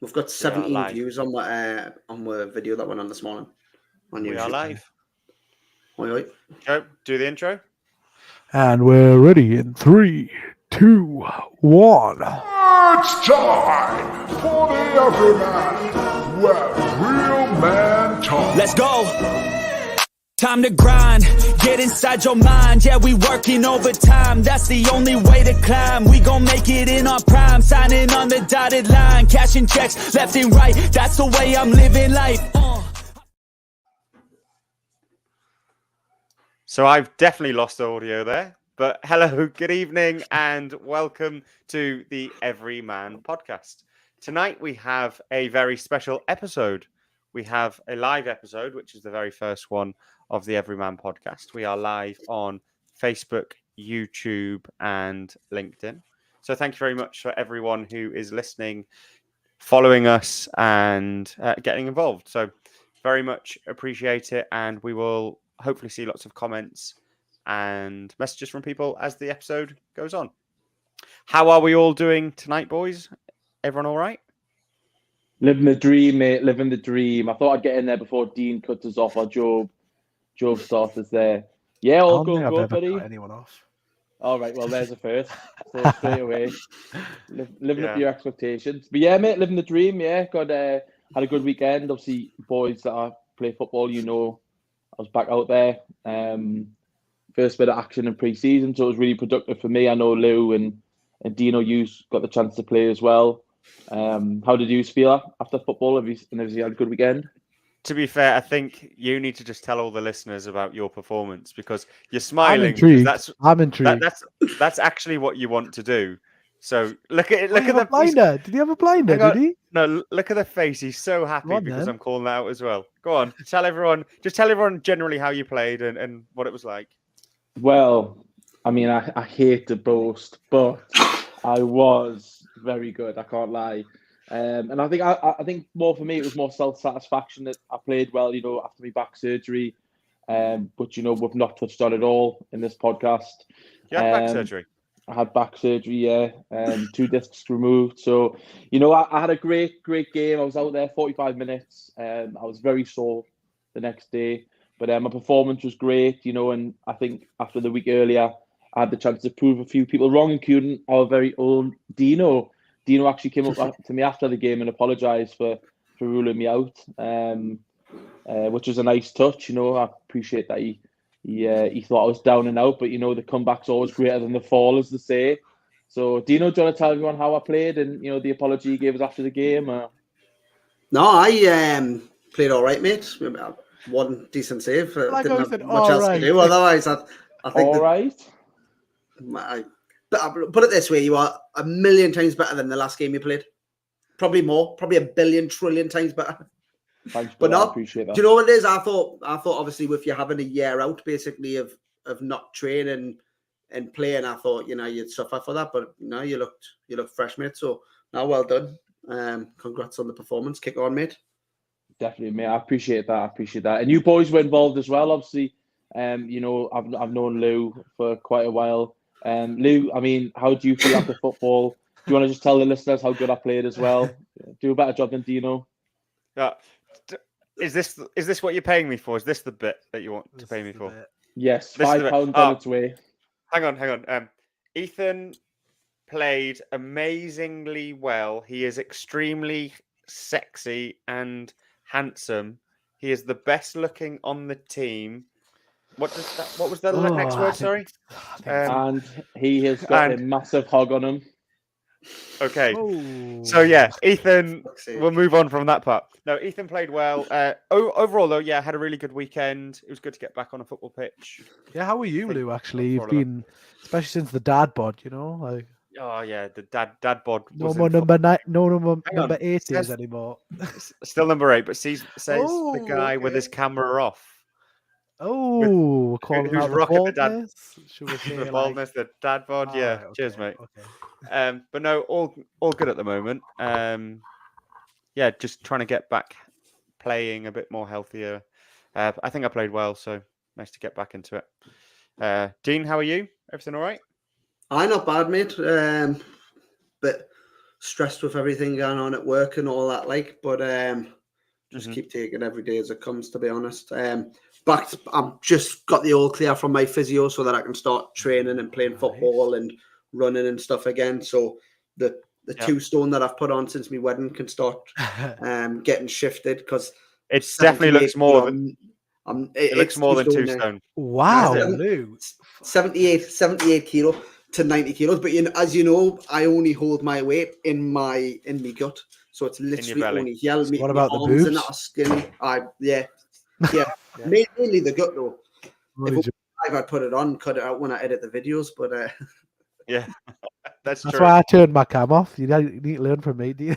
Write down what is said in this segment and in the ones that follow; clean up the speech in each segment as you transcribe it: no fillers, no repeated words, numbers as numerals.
We've got 17 views on the video that went on this morning on YouTube. We are live. Oi. Joe, do the intro. And we're ready in 3, 2, 1. It's time for the Everyman, where real man talk. Let's go. Time to grind, get inside your mind. Yeah, we working overtime. That's the only way to climb. We gon' make it in our prime. Signing on the dotted line, cashing checks left and right. That's the way I'm living life. So I've definitely lost the audio there. But hello, good evening, and welcome to the Everyman podcast. Tonight we have a very special episode. We have a live episode, which is the very first one of the Everyman podcast. We are live on Facebook, YouTube, and LinkedIn. So thank you very much for everyone who is listening, following us, and getting involved. So very much appreciate it, and we will hopefully see lots of comments and messages from people as the episode goes on. How are we all doing tonight, boys? Everyone all right? Living the dream, mate. Living the dream. I thought I'd get in there before Dean cuts us off, or Job starts us there. Yeah, all good, buddy. Anyone off? All right, well, there's a first. So straight away, living up to your expectations. But yeah, mate, living the dream. Yeah, had a good weekend. Obviously, boys that play football, I was back out there. First bit of action in pre-season, so it was really productive for me. I know Lou and Dino, you got the chance to play as well. How did you feel after football? Have you had a good weekend? To be fair, I think you need to just tell all the listeners about your performance, because you're smiling. I'm intrigued. That's actually what you want to do. So look at the blinder. Did he have a blinder? Did he? No, look at the face. He's so happy because I'm calling that out as well. Go on, tell everyone generally how you played and what it was like. Well, I mean, I hate to boast, but I was very good. I can't lie. And I think more for me, it was more self-satisfaction that I played well, after my back surgery. But, we've not touched on it all in this podcast. You had back surgery? I had back surgery, yeah. 2 discs removed. So, I had a great game. I was out there 45 minutes. I was very sore the next day. But my performance was great, and I think after the week earlier, I had the chance to prove a few people wrong, including our very own Dino. Dino actually came up to me after the game and apologised for ruling me out, which was a nice touch. I appreciate that he thought I was down and out, but the comeback's always greater than the fall, as they say. So, Dino, do you want to tell everyone how I played and the apology he gave us after the game? No, I played all right, mate. One decent save. Like didn't I have said, much else to do. Otherwise, I think all right. Put it this way: you are a million times better than the last game you played. Probably more. Probably a billion trillion times better. Thanks, but I appreciate that. Do you know what it is? I thought obviously with you having a year out basically of not training and playing, I thought you'd suffer for that. But you looked fresh, mate. So now, well done. Congrats on the performance. Kick on, mate. Definitely, mate. I appreciate that. And you boys were involved as well, obviously. I've known Lou for quite a while. Lou, I mean, how do you feel after football? Do you want to just tell the listeners how good I played as well? Do a better job than Dino. Yeah. Is this what you're paying me for? Is this the bit that you want to pay me for? Yes, £5 on its way. Hang on. Ethan played amazingly well. He is extremely sexy and handsome. He is the best looking on the team. What was the next word? Sorry. And he has got a massive hog on him. Okay. So yeah, Ethan. We'll move on from that part. No, Ethan played well. Overall, though, yeah, had a really good weekend. It was good to get back on a football pitch. Yeah, how are you, Lou? Actually, you've been, especially since the dad bod. Like. Oh yeah, the dad bod. No more number 9. No number 8 is anymore. Still number 8, but says the guy with his camera off. Oh, who's rocking the dad? Should we say the baldness, the dad bod? Oh, yeah. Okay, cheers, mate. Okay. But no, all good at the moment. Yeah, just trying to get back playing a bit more healthier. I think I played well, so nice to get back into it. Dean, how are you? Everything all right? Not bad, mate. But stressed with everything going on at work and all that, like. But just Mhm. keep taking every day as it comes, to be honest. I've just got the all clear from my physio so that I can start training and playing football and running and stuff again. So the Yep. 2 stone that I've put on since my wedding can start getting shifted, because It definitely looks more than it looks it's more 2 than 2 now. stone. Wow, Is it? Lou. 78 kilo to 90 kilos. But as you know, I only hold my weight in my gut. So it's literally belly. only here. So what My about the arms and boobs? that are skinny. Yeah. Yeah. Mainly the gut though. Only If I'd put it on, cut it out when I edit the videos. But Yeah, that's That's true. why I turned my cam off. You need to learn from me, do you?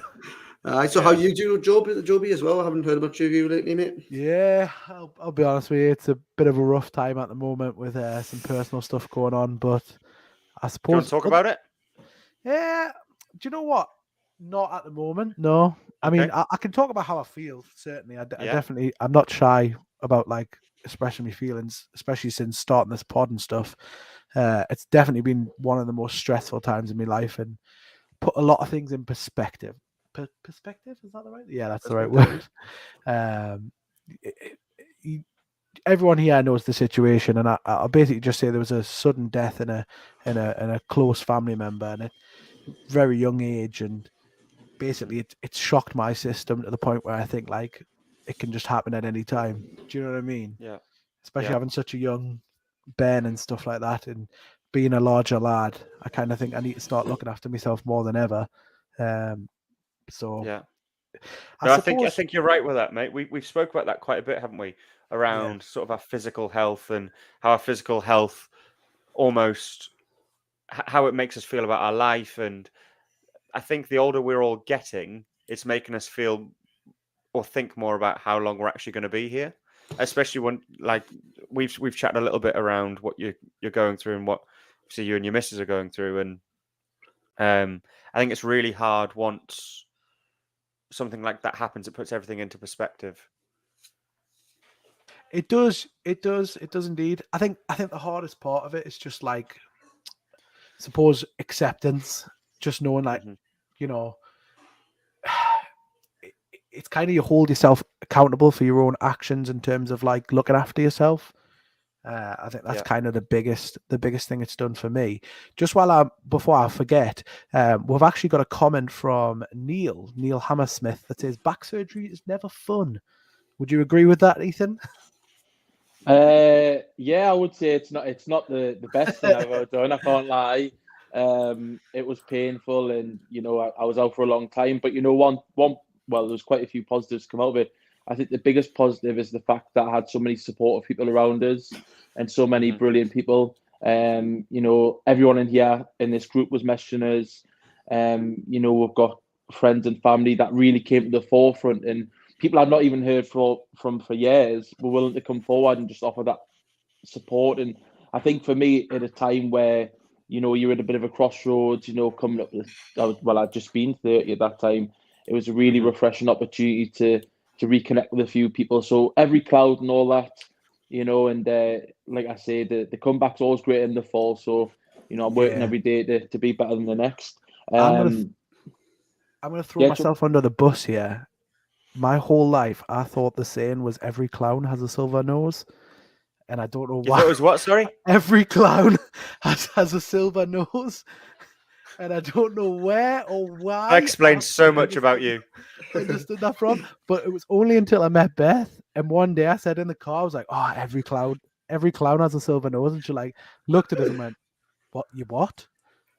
so how you do, Joby, as well? I haven't heard much of you lately, mate. Yeah, I'll be honest with you. It's a bit of a rough time at the moment with some personal stuff going on. But I Do you want suppose to talk about it? Yeah, do you know what? Not at the moment. No, I mean Okay. I can talk about how I feel. Certainly, I Yeah. definitely. I'm not shy about like expressing my feelings, especially since starting this pod and stuff. It's definitely been one of the most stressful times in my life, and put a lot of things in perspective. Perspective, is that the right? Yeah, that's the right word. Everyone here knows the situation, and I'll basically just say there was a sudden death in a close family member, and at a very young age, and basically it shocked my system to the point where I think like it can just happen at any time. Do you know what I mean? Yeah. Especially Yeah. having such a young Ben and stuff like that, and being a larger lad, I kind of think I need to start looking after myself more than ever. So Yeah. I No, I suppose think you're right with that, mate. We've spoke about that quite a bit, haven't we? Around sort of our physical health and how our physical health almost how it makes us feel about our life. And I think the older we're all getting, it's making us feel or think more about how long we're actually going to be here. Especially when, like, we've chatted a little bit around what you're going through and what obviously you and your missus are going through, and I think it's really hard once something like that happens. It puts everything into perspective. it does indeed. I think the hardest part of it is just like, suppose, acceptance, just knowing like, Mhm. you know, it's kind of, you hold yourself accountable for your own actions in terms of like looking after yourself. I think that's kind of the biggest thing it's done for me. Just before I forget, we've actually got a comment from Neil Hammersmith that says back surgery is never fun. Would you agree with that, Ethan? Yeah, I would say it's not the best thing I've ever done. I can't lie. It was painful, and I was out for a long time. But well, there's quite a few positives come out of it. I think the biggest positive is the fact that I had so many supportive people around us, and so many brilliant people. Everyone in here in this group was messaging us. We've got friends and family that really came to the forefront, and people I've not even heard from for years were willing to come forward and just offer that support. And I think for me, at a time where you're at a bit of a crossroads, coming up with, I'd just been 30 at that time. It was a really refreshing opportunity to reconnect with a few people. So every cloud and all that, and like I say, the comeback's always great in the fall. So I'm working every day to be better than the next. I'm gonna throw myself under the bus here. My whole life, I thought the saying was every clown has a silver nose, and I don't know why. You thought it was what? Sorry, every clown has a silver nose, and I don't know where or why. that explains so much about you. Understood that from, but it was only until I met Beth, and one day I said in the car, I was like, "Oh, every clown has a silver nose," and she like looked at us and went, "What? You what?"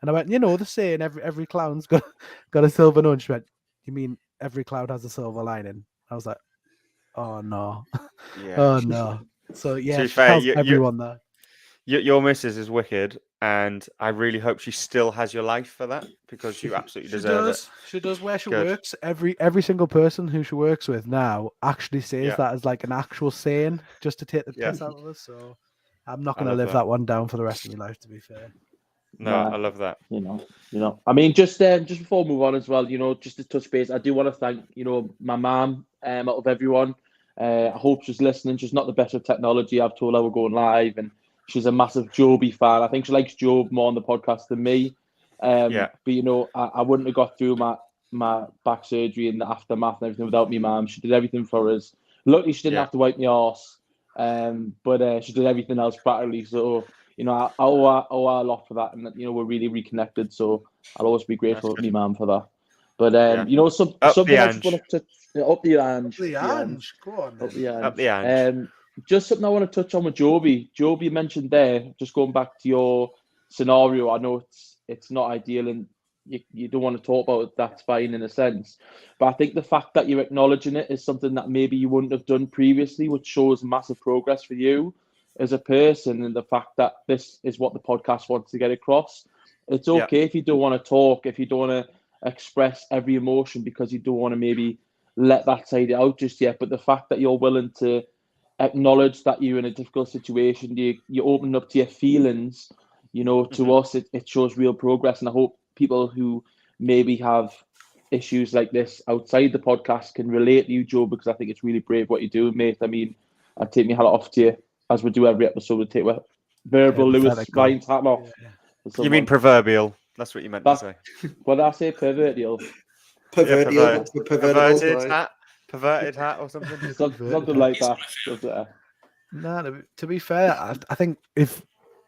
And I went, the saying every clown's got a silver nose. And she went, "You mean every cloud has a silver lining?" I was like, "Oh no, Yeah. oh no." So yeah, To be she fair, tells everyone that. Your missus is wicked, and I really hope she still has your life for that, because you absolutely deserve it. She does where she Good. works. Every single person who she works with now actually says that as like an actual saying, just to take the piss out of us. So I'm not going to live that one down for the rest of my life, to be fair. No, I love that. I mean, just before we move on as well, just to touch base, I do want to thank, my mum, out of everyone. I hope she's listening. She's not the best with technology. I've told her we're going live, and she's a massive Joby fan. I think she likes Job more on the podcast than me. But you know, I wouldn't have got through my back surgery and the aftermath and everything without my mum. She did everything for us. Luckily, she didn't have to wipe my arse, but she did everything else practically. So you know, I owe her a lot for that, and you know, we're really reconnected. So I'll always be grateful to my mum for that. But you know, something I just want to touch up the Ange. Go on. Up the Ange. Just something I want to touch on with Joby. Joby mentioned there, just going back to your scenario. I know it's not ideal and you don't want to talk about it. That's fine in a sense. But I think the fact that you're acknowledging it is something that maybe you wouldn't have done previously, which shows massive progress for you as a person, and the fact that this is what the podcast wants to get across. It's okay if you don't want to talk, if you don't want to express every emotion because you don't want to maybe let that side out just yet. But the fact that you're willing to acknowledge that you're in a difficult situation, you open up to your feelings, you know, to us, it shows real progress. And I hope people who maybe have issues like this outside the podcast can relate to you, Joe, because I think it's really brave what you do, mate. I mean, I take my hat off to you, as we do every episode. We take a verbal Lewis Ryan's hat off. You mean proverbial? That's what you meant to say. What did I say? Pervertial. Perverted hat or something. Something like that. No, to be fair, I think if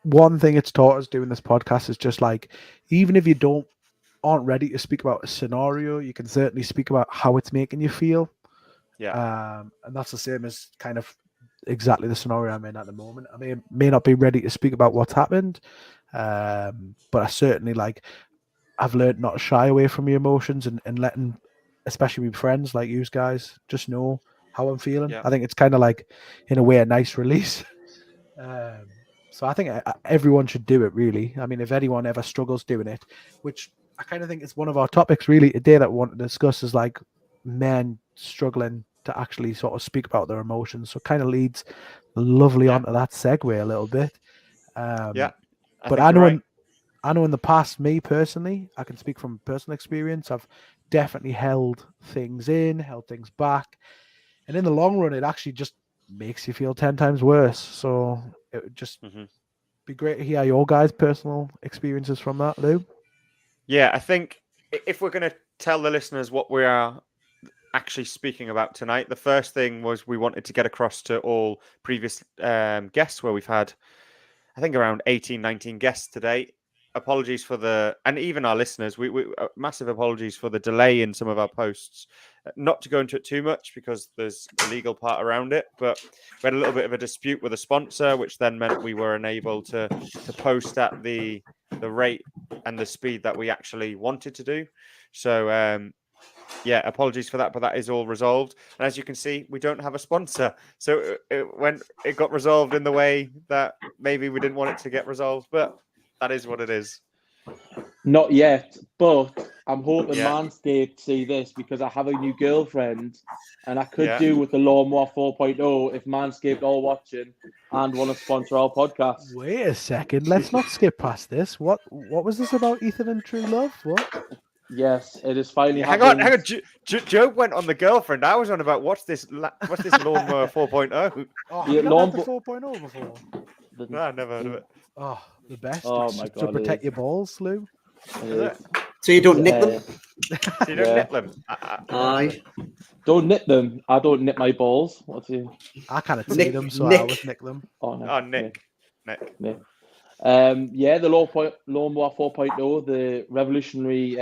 one thing it's taught us doing this podcast is just like, even if you aren't ready to speak about a scenario, you can certainly speak about how it's making you feel. Yeah. And that's the same as kind of exactly the scenario I'm in at the moment. I may not be ready to speak about what's happened, but I certainly I've learned not to shy away from your emotions and letting, especially with friends like you guys, just know how I'm feeling. I think it's kind of like, in a way, a nice release. So I think everyone should do it, really. I mean, if anyone ever struggles doing it, which I kind of think is one of our topics really today that we want to discuss, is like men struggling to actually sort of speak about their emotions. So it kind of leads lovely onto that segue a little bit. But I know in the past, me personally, I can speak from personal experience. I've definitely held things in, held things back. And in the long run, it actually just makes you feel 10 times worse. So it would just be great to hear your guys' personal experiences from that, Lou. Yeah, I think if we're going to tell the listeners what we are actually speaking about tonight, the first thing was we wanted to get across to all previous guests, where we've had, I think, around 18, 19 guests today. Apologies for and even our listeners, we massive apologies for the delay in some of our posts. Not to go into it too much because there's the legal part around it, but we had a little bit of a dispute with a sponsor, which then meant we were unable to post at the rate and the speed that we actually wanted to do. So apologies for that, but that is all resolved. And as you can see, we don't have a sponsor, so it got resolved in the way that maybe we didn't want it to get resolved, but that is what it is. Not yet, but I'm hoping Manscaped see this, because I have a new girlfriend and I could do with the Lawnmower 4.0 if Manscaped are watching and want to sponsor our podcast. Wait a second, let's not skip past this. What was this about Ethan and True Love? What? Yes, it is finally hang on. Joe went on the girlfriend. I was on about what's this Lawnmower 4.0? Oh, have you not had the 4.0 before? No, I've never heard of it. Oh, the best. Oh my God, to protect your balls, Lou. So you don't nip them? So you don't nip them? Aye. Don't nip them. I don't nip my balls. I kind of see them, so I always nick them. Oh, no. Oh, Nick. The Lawnmower 4.0, the revolutionary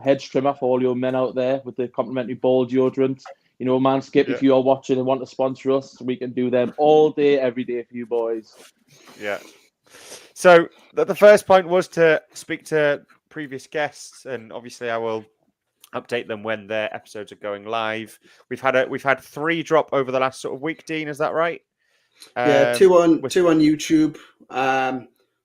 hedge trimmer for all your men out there with the complimentary ball deodorant. You know, Manscaped, if you are watching and want to sponsor us, we can do them all day, every day for you boys. Yeah. So the first point was to speak to previous guests, and obviously I will update them when their episodes are going live. We've had 3 drop over the last sort of week, Dean, is that right? Yeah, two on YouTube.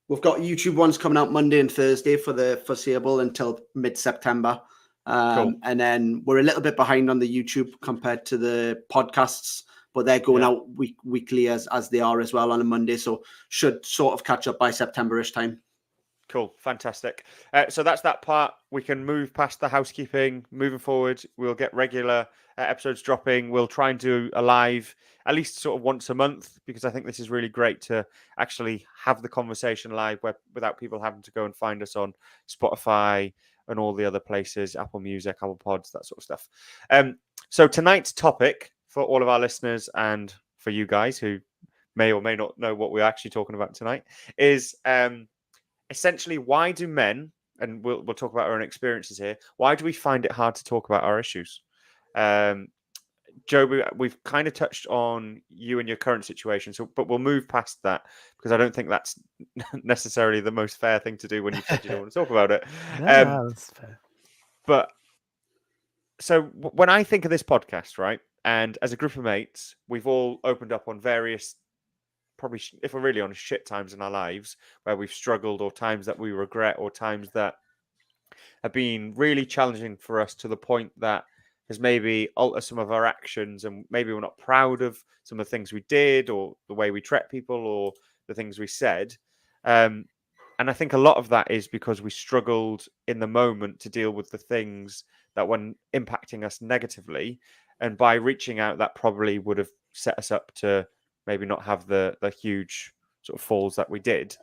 We've got YouTube ones coming out Monday and Thursday for the foreseeable until mid-September. Cool. And then we're a little bit behind on the YouTube compared to the podcasts, but they're going out weekly as they are as well on a Monday. So should sort of catch up by September-ish time. Cool, fantastic. So that's that part. We can move past the housekeeping. Moving forward, we'll get regular episodes dropping. We'll try and do a live at least sort of once a month, because I think this is really great to actually have the conversation live without people having to go and find us on Spotify and all the other places, Apple Music, Apple Pods, that sort of stuff. So tonight's topic for all of our listeners and for you guys who may or may not know what we're actually talking about tonight is essentially, why do men, and we'll talk about our own experiences here, why do we find it hard to talk about our issues? Joe, we've kind of touched on you and your current situation, but we'll move past that because I don't think that's necessarily the most fair thing to do when you said you don't want to talk about it. No, that's fair. But so when I think of this podcast, right, and as a group of mates, we've all opened up on various, probably, if we're really honest, shit times in our lives where we've struggled, or times that we regret, or times that have been really challenging for us to the point that has maybe altered some of our actions, and maybe we're not proud of some of the things we did, or the way we treat people, or the things we said. And I think a lot of that is because we struggled in the moment to deal with the things that were impacting us negatively. And by reaching out, that probably would have set us up to maybe not have the huge sort of falls that we did.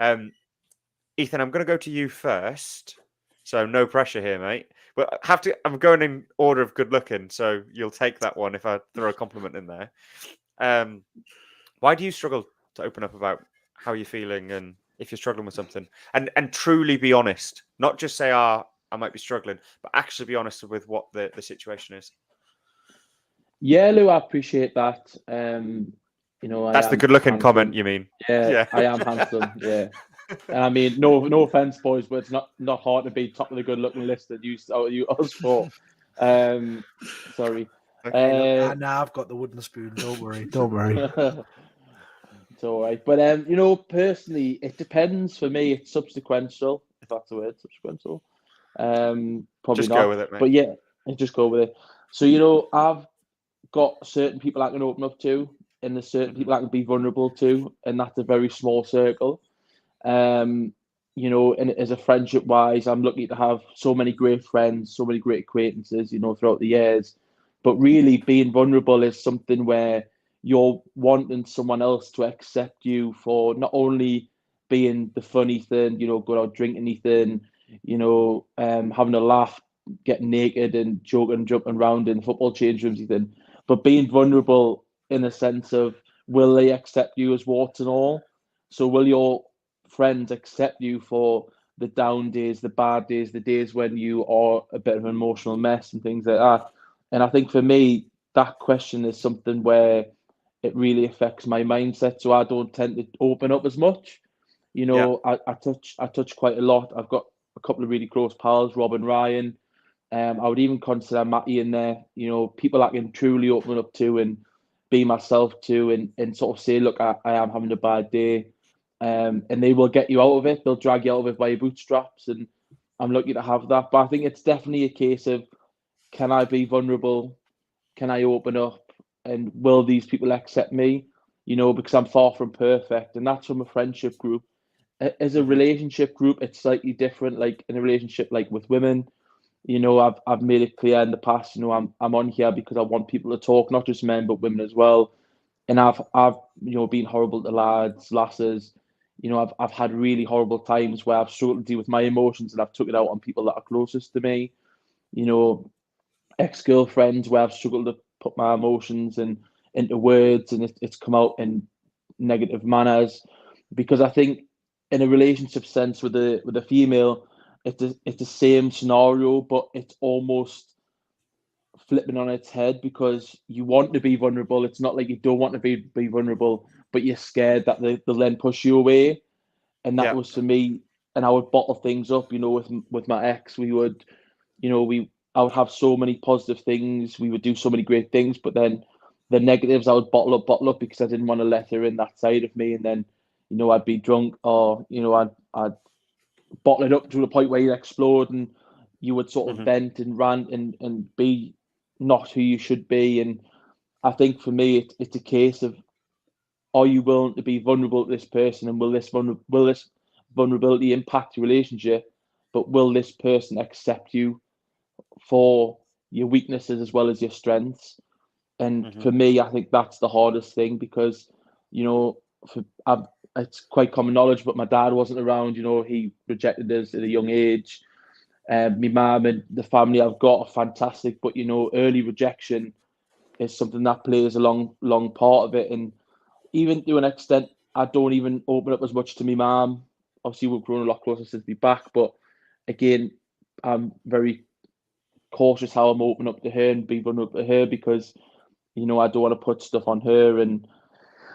Ethan, I'm going to go to you first. So no pressure here, mate. But I'm going in order of good looking, so you'll take that one if I throw a compliment in there. Why do you struggle to open up about how you're feeling, and if you're struggling with something, and truly be honest? Not just say, I might be struggling, but actually be honest with what the situation is. Yeah, Lou, I appreciate that. That's the good-looking comment, you mean? Yeah, I am handsome. Yeah, I mean, no offense, boys, but it's not hard to be top of the good-looking list that you us for. Sorry. Nah, I've got the wooden spoon. Don't worry. It's all right. But personally, it depends. For me, it's subsequential, if that's the word, subsequential. Probably just not. Go with it, mate. But yeah, just go with it. So I've got certain people I can open up to, and there's certain people I can be vulnerable to, and that's a very small circle. And as a friendship wise, I'm lucky to have so many great friends, so many great acquaintances, throughout the years. But really, being vulnerable is something where you're wanting someone else to accept you for not only being the funny thing, going out drinking Ethan, having a laugh, getting naked and joking, jumping around in football change rooms, Ethan, but being vulnerable in a sense of, will they accept you as warts and all? So will your friends accept you for the down days, the bad days, the days when you are a bit of an emotional mess and things like that? And I think for me, that question is something where it really affects my mindset. So I don't tend to open up as much. I touch quite a lot. I've got a couple of really close pals, Rob and Ryan. I would even consider Matty in there. People I can truly open up to and be myself to, and sort of say, look, I am having a bad day. And they will get you out of it. They'll drag you out of it by your bootstraps. And I'm lucky to have that. But I think it's definitely a case of, can I be vulnerable? Can I open up? And will these people accept me? Because I'm far from perfect. And that's from a friendship group. As a relationship group, it's slightly different. Like in a relationship, like with women, I've made it clear in the past, I'm on here because I want people to talk, not just men, but women as well. And I've been horrible to lads, lasses. I've had really horrible times where I've struggled to deal with my emotions, and I've took it out on people that are closest to me. Ex-girlfriends where I've struggled to put my emotions into words, and it's come out in negative manners. Because I think in a relationship sense with a female, it's the same scenario, but it's almost flipping on its head, because you want to be vulnerable. It's not like you don't want to be vulnerable, but you're scared that they'll then push you away. And that was for me. And I would bottle things up, with my ex. We would, I would have so many positive things. We would do so many great things, but then the negatives I would bottle up because I didn't want to let her in that side of me. And then, I'd be drunk, or, I'd bottle it up to the point where you'd explode, and you would sort of vent and rant and be not who you should be. And I think for me, it's a case of, are you willing to be vulnerable to this person, and will this vulnerability impact your relationship, but will this person accept you for your weaknesses as well as your strengths? And for me, I think that's the hardest thing, because, you know, it's quite common knowledge, but my dad wasn't around. You know, he rejected us at a young age. My mum and the family I've got are fantastic, but, you know, early rejection is something that plays a long part of it. And even to an extent, I don't even open up as much to my mum. Obviously, we've grown a lot closer since we're back, but again, I'm very cautious how I'm opening up to her and being vulnerable to her, because, you know, I don't want to put stuff on her. And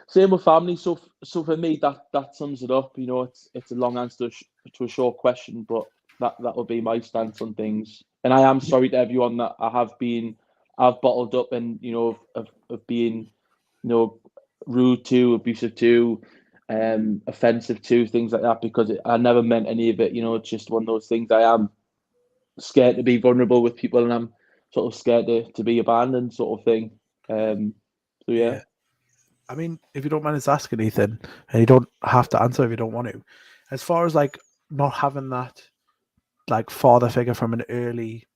same with family. So for me, that sums it up. You know, it's a long answer to a short question, but that would be my stance on things. And I am sorry to everyone that I've bottled up and, you know, of being, you know, rude to, abusive to, offensive to, things like that, because I never meant any of it. You know, it's just one of those things. I am scared to be vulnerable with people, and I'm sort of scared to be abandoned, sort of thing. So yeah. I mean, if you don't mind us asking, Ethan, and you don't have to answer if you don't want to, as far as like not having that like father figure from an early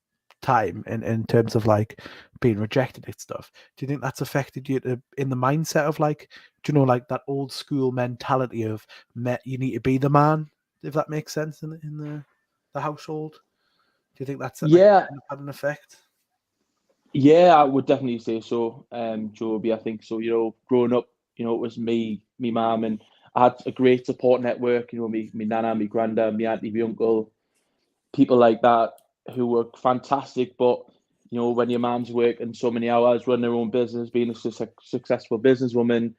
time in terms of like being rejected and stuff, do you think that's affected you in the mindset of like, do you know, like that old school mentality of you need to be the man, if that makes sense, in the household? Do you think that's like, Yeah, kind of had an effect? yeah, I would definitely say so, Joby. I think so. You know, growing up, you know, it was me, me mum, and I had a great support network. You know, me nana, me granddad, me auntie, me uncle, people like that who were fantastic. But, you know, when your mum's working so many hours, running her own business, being a successful businesswoman,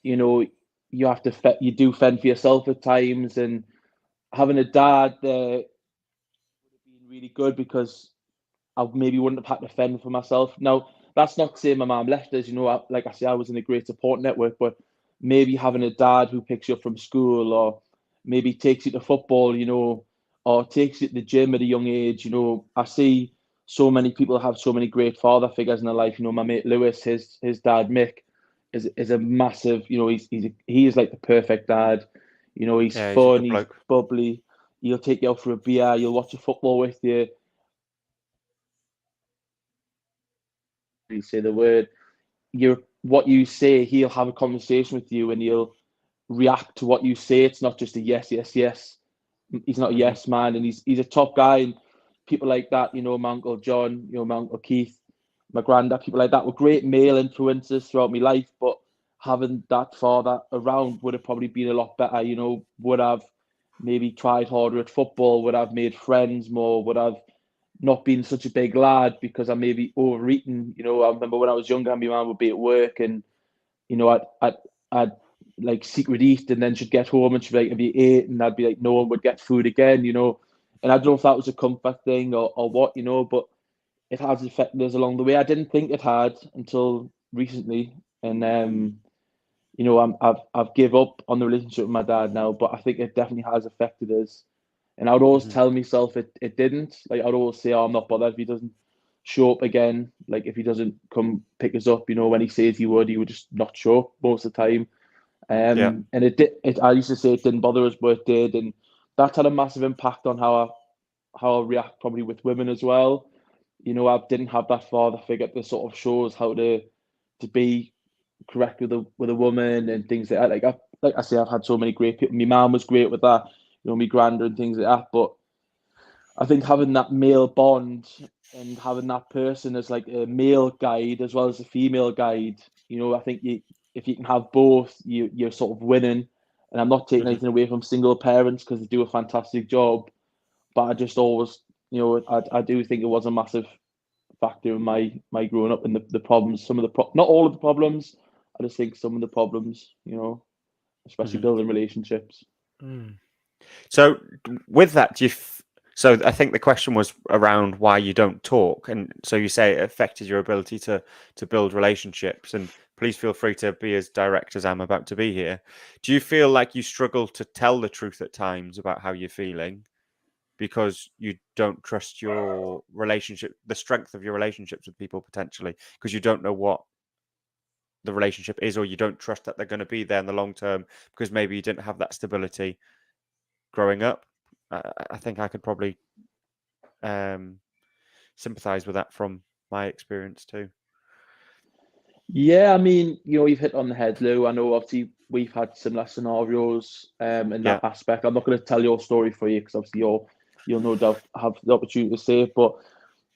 you know, you have to you do fend for yourself at times. And having a dad there would have been really good, because I maybe wouldn't have had to fend for myself. Now, that's not to say my mum left us. You know, like I say, I was in a great support network, but maybe having a dad who picks you up from school, or maybe takes you to football, you know, or takes you to the gym at a young age. You know, I see so many people have so many great father figures in their life. You know, my mate Lewis, his dad Mick is a massive. You know, he is like the perfect dad. You know, he's Yeah, he's a fun, good he's bloke. bubbly. He'll take you out for a beer. You'll watch a football with you. You say the word, what you say, he'll have a conversation with you, and he'll react to what you say. It's not just a yes, yes, yes. He's not a yes man, and he's a top guy. And people like that, you know, my Uncle John, you know, my Uncle Keith, my granddad, people like that were great male influences throughout my life. But having that father around would have probably been a lot better. You know, would have maybe tried harder at football, would have made friends more, would have not been such a big lad because I maybe overeaten. You know, I remember when I was younger, my mum would be at work, and, you know, I'd like secret eat, and then she'd get home and she'd be like, "Have you ate?" And I'd be like, "No," and would get food again. You know, and I don't know if that was a comfort thing or what. You know, but it has affected us along the way. I didn't think it had until recently, and you know, I've give up on the relationship with my dad now, but I think it definitely has affected us. And I would always tell myself it didn't. Like, I'd always say, "Oh, I'm not bothered if he doesn't show up again. Like, if he doesn't come pick us up, you know, when he says he would just not show up most of the time." Yeah. And it did. I used to say it didn't bother us, but it did, and that had a massive impact on how I react probably with women as well. You know, I didn't have that father figure that sort of shows how to be correct with a woman and things like that. Like I say, I've had so many great people. My mum was great with that, you know, my granddad and things like that. But I think having that male bond and having that person as like a male guide as well as a female guide, you know, I think if you can have both, you're sort of winning. And I'm not taking anything away from single parents, because they do a fantastic job. But I just always, you know, I do think it was a massive factor in my growing up, and the problems, some of the not all of the problems. I just think some of the problems, you know, especially building relationships. So with that, so I think the question was around why you don't talk, and so you say it affected your ability to build relationships. And please feel free to be as direct as I'm about to be here. Do you feel like you struggle to tell the truth at times about how you're feeling because you don't trust your relationship, the strength of your relationships with people, potentially because you don't know what the relationship is, or you don't trust that they're going to be there in the long term because maybe you didn't have that stability growing up. I think I could probably sympathize with that from my experience too. Yeah, I mean, you've hit on the head, Lou. I know obviously we've had similar scenarios in that aspect. I'm not going to tell your story for you because obviously you'll no doubt have the opportunity to say it, but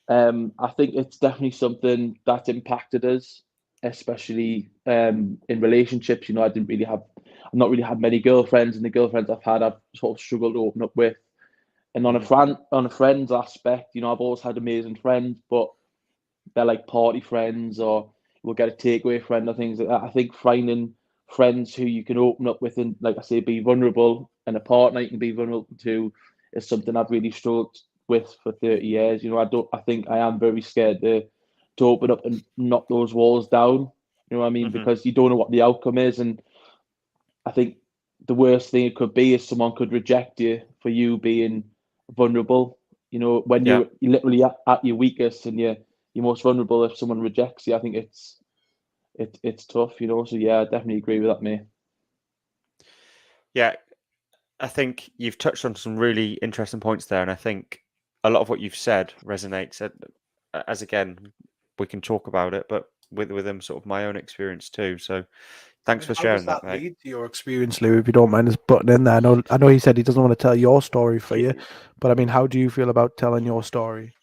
I think it's definitely something that's impacted us, especially in relationships. I've not really had many girlfriends, and the girlfriends I've had, I've sort of struggled to open up with. And on a friends aspect, I've always had amazing friends, but they're like party friends, or we'll get a takeaway friend or things like that. I think finding friends who you can open up with and, like I say, be vulnerable, and a partner you can be vulnerable to, is something I've really struggled with for 30 years. I think I am very scared to open up and knock those walls down. You know what I mean? Because you don't know what the outcome is, and I think the worst thing it could be is someone could reject you for you being vulnerable. When you're literally at your weakest and you're most vulnerable, if someone rejects you, I think it's tough. So yeah, I definitely agree with that, mate. Yeah, I think you've touched on some really interesting points there, and I think a lot of what you've said resonates. As again, we can talk about it, but with them, sort of my own experience too. So thanks for sharing that, mate. Lead to your experience, Lou, if you don't mind us butting in there? I know he said he doesn't want to tell your story for you, but I mean, how do you feel about telling your story?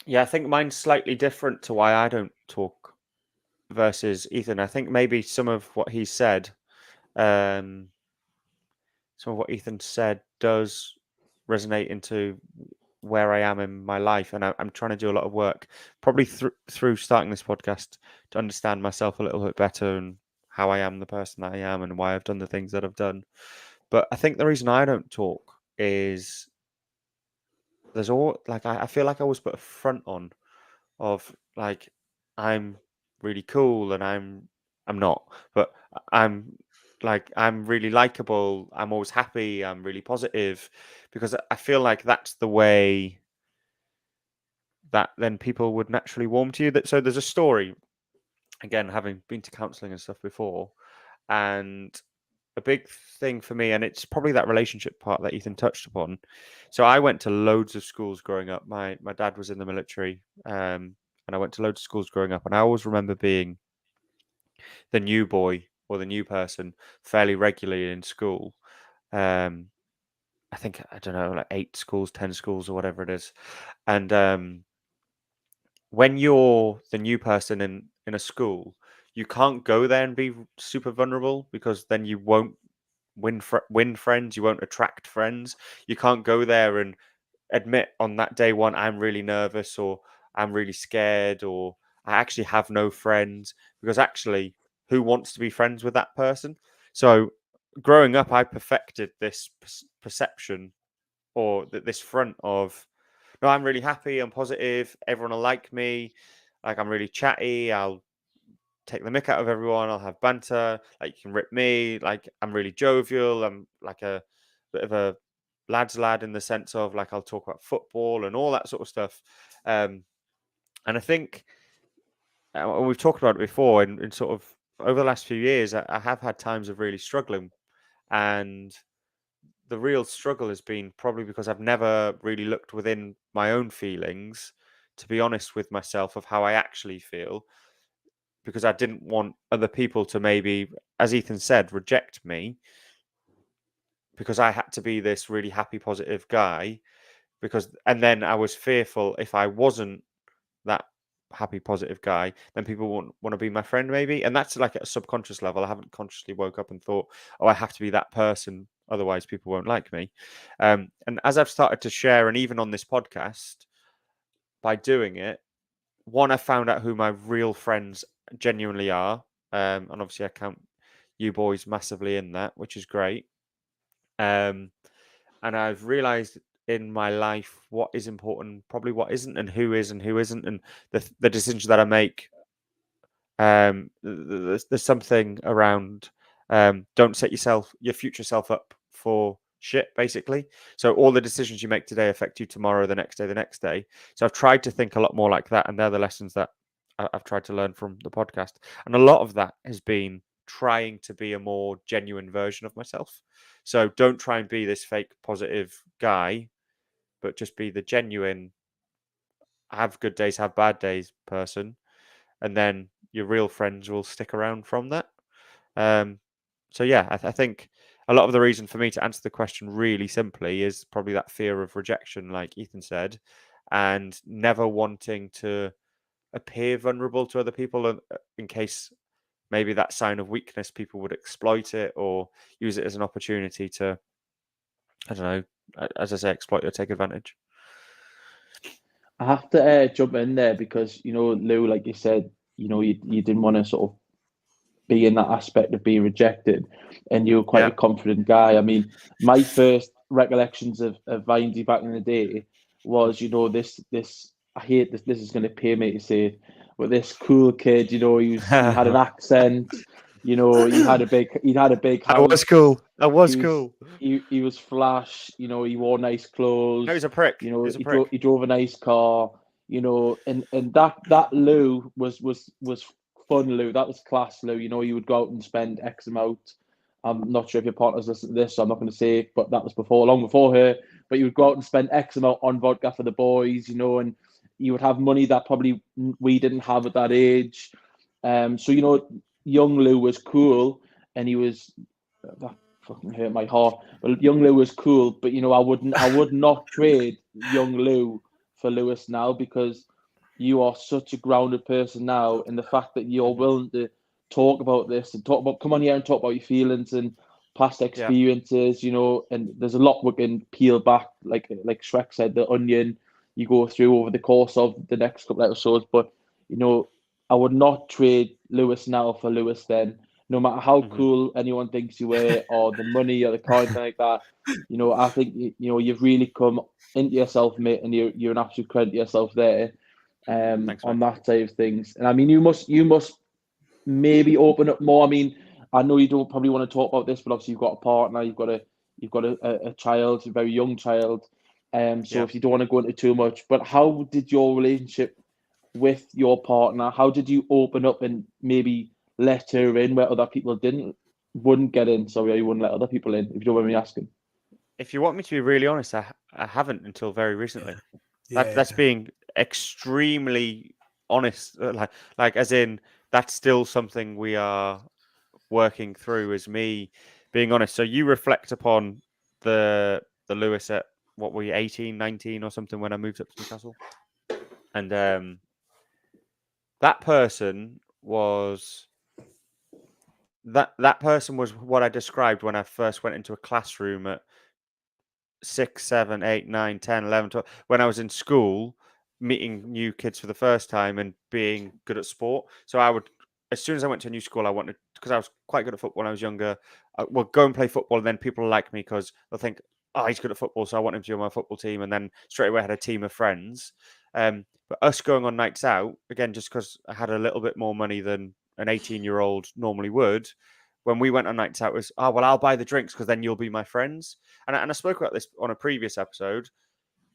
Yeah, I think mine's slightly different to why I don't talk versus Ethan. I think maybe some of what he said, some of what Ethan said does resonate into where I am in my life, and I'm trying to do a lot of work, probably through starting this podcast, to understand myself a little bit better and how I am the person that I am and why I've done the things that I've done. But I think the reason I don't talk is there's all like I feel like I always put a front on of like I'm really cool and I'm not, but I'm I'm really likable, I'm always happy, I'm really positive, because I feel like that's the way that then people would naturally warm to you. So there's a story, again, having been to counselling and stuff before, and a big thing for me, and it's probably that relationship part that Ethan touched upon. So I went to loads of schools growing up. My dad was in the military, and I went to loads of schools growing up, and I always remember being the new boy or the new person fairly regularly in school. I think, I don't know, like 8 schools, 10 schools, or whatever it is. And when you're the new person in a school, you can't go there and be super vulnerable, because then you won't win friends, you won't attract friends. You can't go there and admit on that day one, I'm really nervous, or I'm really scared, or I actually have no friends, because actually, who wants to be friends with that person? So growing up, I perfected this perception, or this front of, no, I'm really happy, I'm positive, everyone will like me, like I'm really chatty, I'll take the mick out of everyone, I'll have banter, like you can rip me, like I'm really jovial, I'm like a bit of a lad's lad in the sense of like I'll talk about football and all that sort of stuff. And I think we've talked about it before, in sort of over the last few years, I have had times of really struggling, and the real struggle has been probably because I've never really looked within my own feelings to be honest with myself of how I actually feel, because I didn't want other people to maybe, as Ethan said, reject me, because I had to be this really happy, positive guy. And then I was fearful if I wasn't that happy, positive guy, then people won't want to be my friend, maybe. And that's like at a subconscious level. I haven't consciously woke up and thought, oh, I have to be that person, otherwise people won't like me. And as I've started to share, and even on this podcast, by doing it, one, I found out who my real friends genuinely are. And obviously I count you boys massively in that, which is great. And I've realized in my life what is important, probably what isn't, and who is and who isn't, and the decisions that I make. There's something around don't set your future self up for shit, basically. So all the decisions you make today affect you tomorrow, the next day. So I've tried to think a lot more like that, and they're the lessons that I've tried to learn from the podcast. And a lot of that has been trying to be a more genuine version of myself. So don't try and be this fake positive guy, but just be the genuine, have good days, have bad days person. And then your real friends will stick around from that. So yeah, I think a lot of the reason for me to answer the question really simply is probably that fear of rejection, like Ethan said, and never wanting to appear vulnerable to other people in case maybe that sign of weakness, people would exploit it or use it as an opportunity to, I don't know, as I say, exploit or take advantage. I have to jump in there because, Lou, like you said, you didn't want to sort of be in that aspect of being rejected, and you were quite a confident guy. I mean, my first recollections of Vindy back in the day was, this I hate this. This is going to pay me to say it, but this cool kid, he had an accent. He had a big house. I was cool. Cool. He was flash. He wore nice clothes. No, he's a prick. He drove a nice car. And that Lou was fun Lou. That was class Lou. You would go out and spend X amount. I'm not sure if your partner's listening to this, so I'm not going to say it, but that was long before her. But you would go out and spend X amount on vodka for the boys, and you would have money that probably we didn't have at that age. So young Lou was cool, and he was that fucking hurt my heart. But young Lou was cool, but I would not trade young Lou for Lewis now, because you are such a grounded person now, and the fact that you're willing to talk about this and come on here and talk about your feelings and past experiences, and there's a lot we can peel back, like Shrek said, the onion you go through over the course of the next couple of episodes. But I would not trade Lewis now for Lewis then, no matter how cool anyone thinks you were, or the money or the car, anything like that. I think you've really come into yourself, mate, and you're an absolute credit to yourself there. Thanks, on that side of things. And I mean, you must maybe open up more. I mean, I know you don't probably want to talk about this, but obviously you've got a partner, you've got a child, a very young child. So if you don't want to go into too much, but how did your relationship with your partner, how did you open up and maybe let her in where other people wouldn't get in? Sorry, you wouldn't let other people in, if you don't mind me asking. If you want me to be really honest, I haven't until very recently. That's being extremely honest, like as in that's still something we are working through, as me being honest. So you reflect upon the Lewis at what were you, 18, 19 or something when I moved up to Newcastle, and that person was what I described when I first went into a classroom at 6, 7, 8, 9, 10, 11, 12, when I was in school, meeting new kids for the first time and being good at sport. So I would, as soon as I went to a new school, I wanted, because I was quite good at football when I was younger, well, go and play football, and then people like me because they'll think, oh, he's good at football, so I want him to join my football team, and then straight away I had a team of friends. But us going on nights out, again, just because I had a little bit more money than an 18-year-old normally would, when we went on nights out, was, oh, well, I'll buy the drinks because then you'll be my friends. And I spoke about this on a previous episode,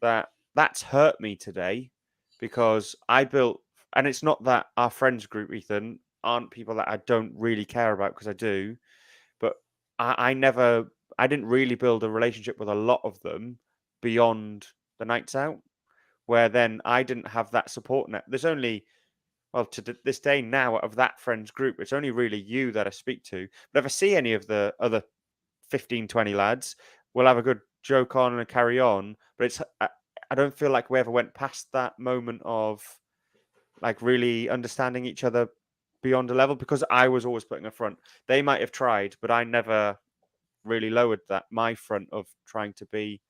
that's hurt me today, because I built, and it's not that our friends group, Ethan, aren't people that I don't really care about, because I do, but I didn't really build a relationship with a lot of them beyond the nights out, where then I didn't have that support net. There's only, well, to this day now, of that friends group, it's only really you that I speak to. But if I see any of the other 15, 20 lads, we'll have a good joke on and carry on. But I don't feel like we ever went past that moment of like really understanding each other beyond a level, because I was always putting a front. They might have tried, but I never really lowered my front of trying to be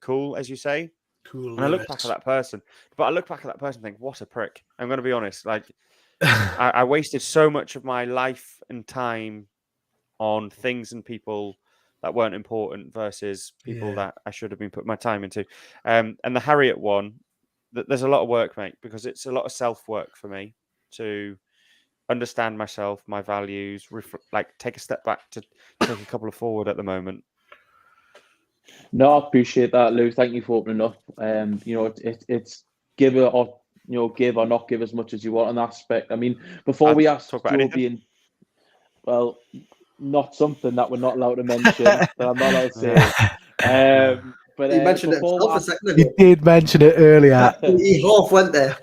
cool, as you say. Cool. And I look back at that person, and think, what a prick. I'm going to be honest. Like, I wasted so much of my life and time on things and people that weren't important versus people that I should have been putting my time into. And the Harriet one, there's a lot of work, mate, because it's a lot of self-work for me to understand myself, my values, take a step back to take a couple of forward at the moment. No, I appreciate that, Lou. Thank you for opening up. It's give or not give as much as you want on that aspect. I mean, before we ask Joe Well, not something that we're not allowed to mention. That I'm not allowed to say. But He mentioned it before himself a second He ago. did mention it earlier. He half went there.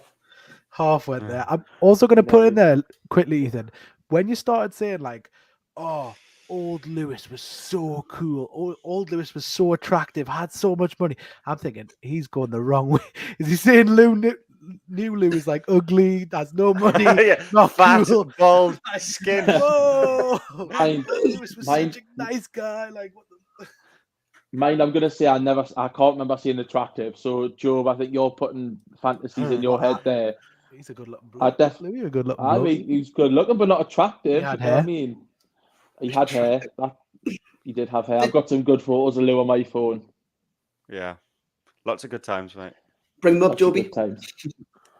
Half went there. I'm also going to put in there quickly, Ethan. When you started saying like, "Oh, old Lewis was so cool. Old Lewis was so attractive. Had so much money," I'm thinking he's going the wrong way. Is he saying new Lou is like ugly, has no money, not fat, cool, bald, skin? Whoa, Mine- Lewis was mine- such a nice guy. Like, what the... Mine, I'm gonna say I can't remember seeing attractive. So, Job, I think you're putting fantasies in your head there. He's a good looking I bloke. def- Louis, a good looking I bloke. mean, he's good looking, but not attractive. He had You know what I hair. mean, he had hair. He did have hair. I've got some good photos of Lou on my phone. Yeah, lots of good times, mate. Bring him up, Lots of Joby. good times.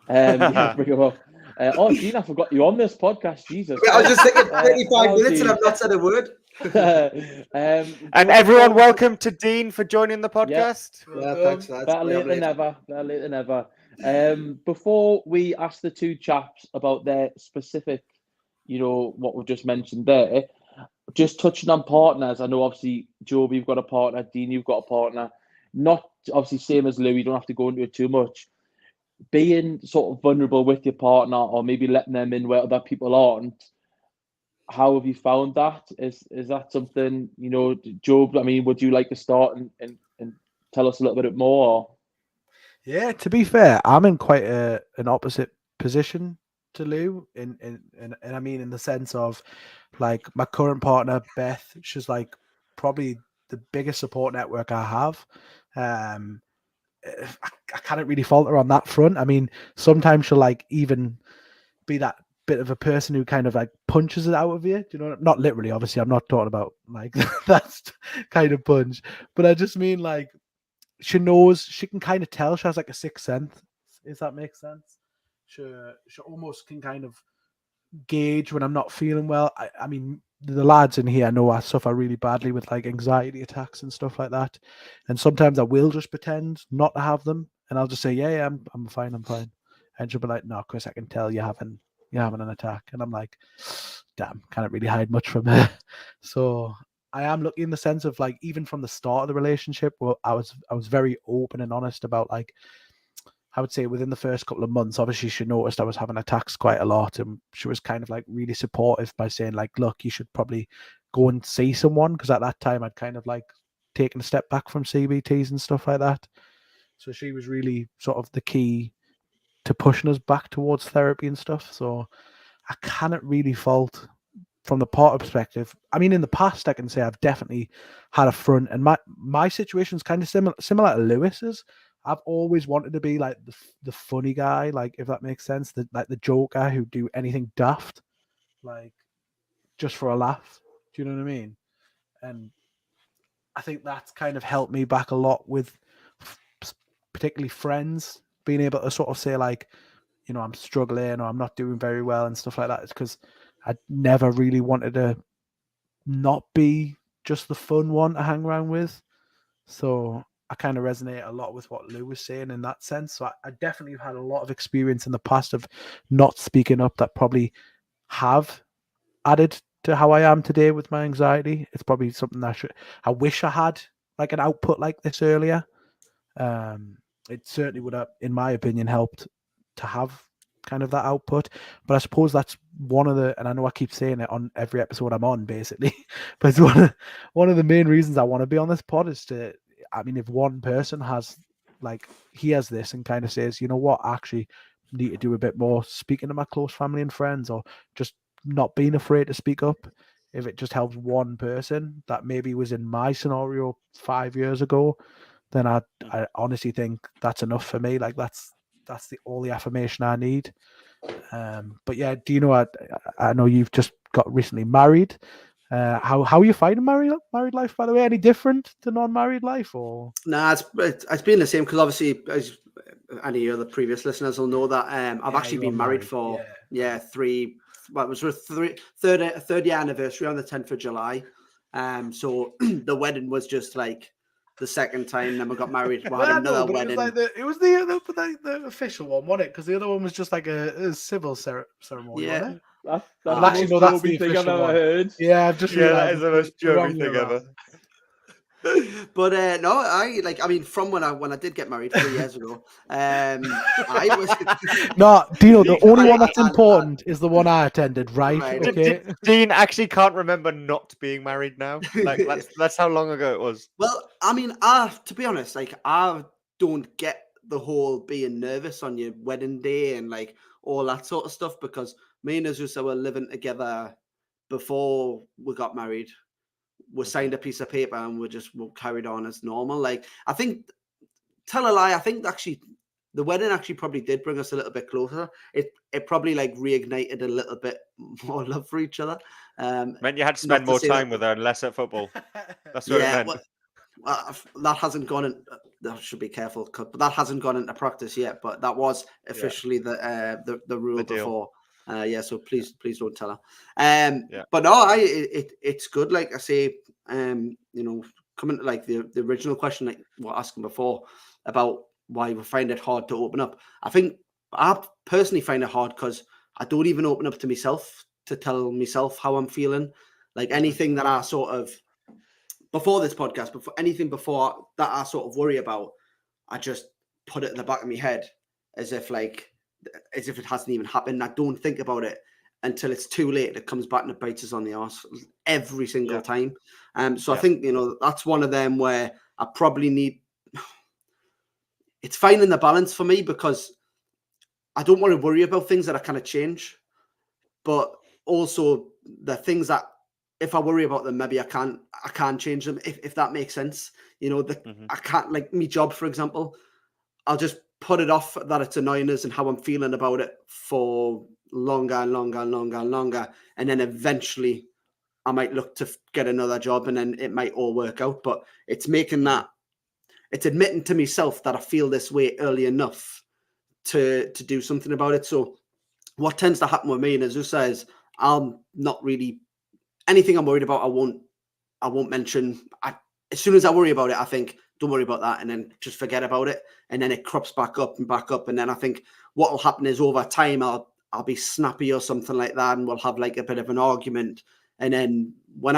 Yeah, bring him up. Oh, Gene, I forgot you on this podcast. Jesus. I was just thinking 35 hello, minutes Dean. and I've not said a word. And everyone, welcome to Dean for joining the podcast. Yeah, thanks, lads. Better late than never. Better late than never. Before we ask the two chaps about their specific, what we've just mentioned there, just touching on partners. I know obviously, Joby, you've got a partner. Dean, you've got a partner. Not obviously same as Lou. You don't have to go into it too much. Being sort of vulnerable with your partner, or maybe letting them in where other people aren't. How have you found that? Is that something, Job? I mean, would you like to start and tell us a little bit more? Yeah, to be fair, I'm in quite an opposite position to Lou, and I mean in the sense of like my current partner Beth, she's like probably the biggest support network I have. I can't really fault her on that front. I mean, sometimes she'll like even be that bit of a person who kind of like punches it out of you. Do you know? Not literally, obviously. I'm not talking about like that kind of punch, but I just mean like she knows, she can kind of tell. She has like a sixth sense, if that makes sense. She almost can kind of gauge when I'm not feeling well. I mean, the lads in here know I suffer really badly with like anxiety attacks and stuff like that. And sometimes I will just pretend not to have them. And I'll just say, yeah, I'm fine, I'm fine. And she'll be like, no, Chris, I can tell you're having an attack. And I'm like, damn, can't really hide much from her. So I am lucky in the sense of like, even from the start of the relationship, well, I was very open and honest about like, I would say within the first couple of months, obviously she noticed I was having attacks quite a lot, and she was kind of like really supportive by saying like, look, you should probably go and see someone, because at that time I'd kind of like taken a step back from CBTs and stuff like that. So she was really sort of the key to pushing us back towards therapy and stuff. So I cannot really fault from the partner perspective. I mean, in the past, I can say I've definitely had a front, and my situation is kind of similar to Lewis's. I've always wanted to be like the funny guy, like if that makes sense, the joke guy who do anything daft, like just for a laugh. Do you know what I mean? And I think that's kind of helped me back a lot with particularly friends, being able to sort of say like, I'm struggling or I'm not doing very well and stuff like that. It's because I never really wanted to not be just the fun one to hang around with. So I kind of resonate a lot with what Lou was saying in that sense. So I definitely had a lot of experience in the past of not speaking up that probably have added to how I am today with my anxiety. It's probably something I wish I had like an output like this earlier. It certainly would have, in my opinion, helped to have kind of that output. But I suppose that's one of the, and I know I keep saying it on every episode I'm on basically, but it's one of the main reasons I want to be on this pod is to, I mean, if one person has like, he has this and kind of says, you know what, I actually need to do a bit more speaking to my close family and friends, or just not being afraid to speak up. If it just helps one person that maybe was in my scenario 5 years ago, then I honestly think that's enough for me. Like that's all the affirmation I need. But yeah, do you know, I know you've just got recently married. How are you finding married life, by the way? Any different to non-married life, or? Nah, it's been the same, because obviously, as any other previous listeners will know, that I've actually been married for three. Well, it was our third year anniversary on the 10th of July. So the wedding was just like the second time. Then we got married. We had another wedding. It was the official one, wasn't it? Because the other one was just like a civil ceremony. Yeah. Wasn't it? That's Well, actually, the no, most that's the Joby thing I've official ever one. heard. Yeah, I've just Yeah, that realised is the most it's the wrong Joby way thing around. ever. But I mean, from when I did get married 3 years ago, I was No, Dino, the only one that's I- important is the one I attended, right? Right. Okay. Dean actually can't remember not being married now. Like that's how long ago it was. Well, I mean, to be honest, like I don't get the whole being nervous on your wedding day and like all that sort of stuff because me and Azusa were living together before we got married. We signed a piece of paper and we carried on as normal. Like I think, tell a lie, I think actually the wedding actually probably did bring us a little bit closer. It probably like reignited a little bit more love for each other. Meant you had to not spend more say time that- with her and less at football. That's what it Yeah, meant. that hasn't gone in. I should be careful, but that hasn't gone into practice yet. But that was officially the rule The deal. before. Yeah, so please don't tell her. Yeah. But no, it's good. Like I say, you know, coming to like the original question like we were asking before about why we find it hard to open up. I think I personally find it hard because I don't even open up to myself to tell myself how I'm feeling. Like anything that I sort of before this podcast, before that I sort of worry about, I just put it in the back of my head as if it hasn't even happened. I don't think about it until it's too late. It comes back and it bites us on the arse every single time. So I think, you know, that's one of them where I probably need, it's finding the balance for me because I don't want to worry about things that I kind of change, but also the things that if I worry about them, maybe I can't change them if that makes sense. You know, I can't, like me job, for example, I'll just put it off that it's annoying us and how I'm feeling about it for longer and longer and longer and longer. And then eventually I might look to get another job and then it might all work out. But it's making that, it's admitting to myself that I feel this way early enough to do something about it. So what tends to happen with me and Azusa is I'm not really anything I'm worried about. I won't mention. As soon as I worry about it, I think don't worry about that, and then just forget about it, and then it crops back up, and then I think what will happen is over time I'll be snappy or something like that, and we'll have like a bit of an argument, and then when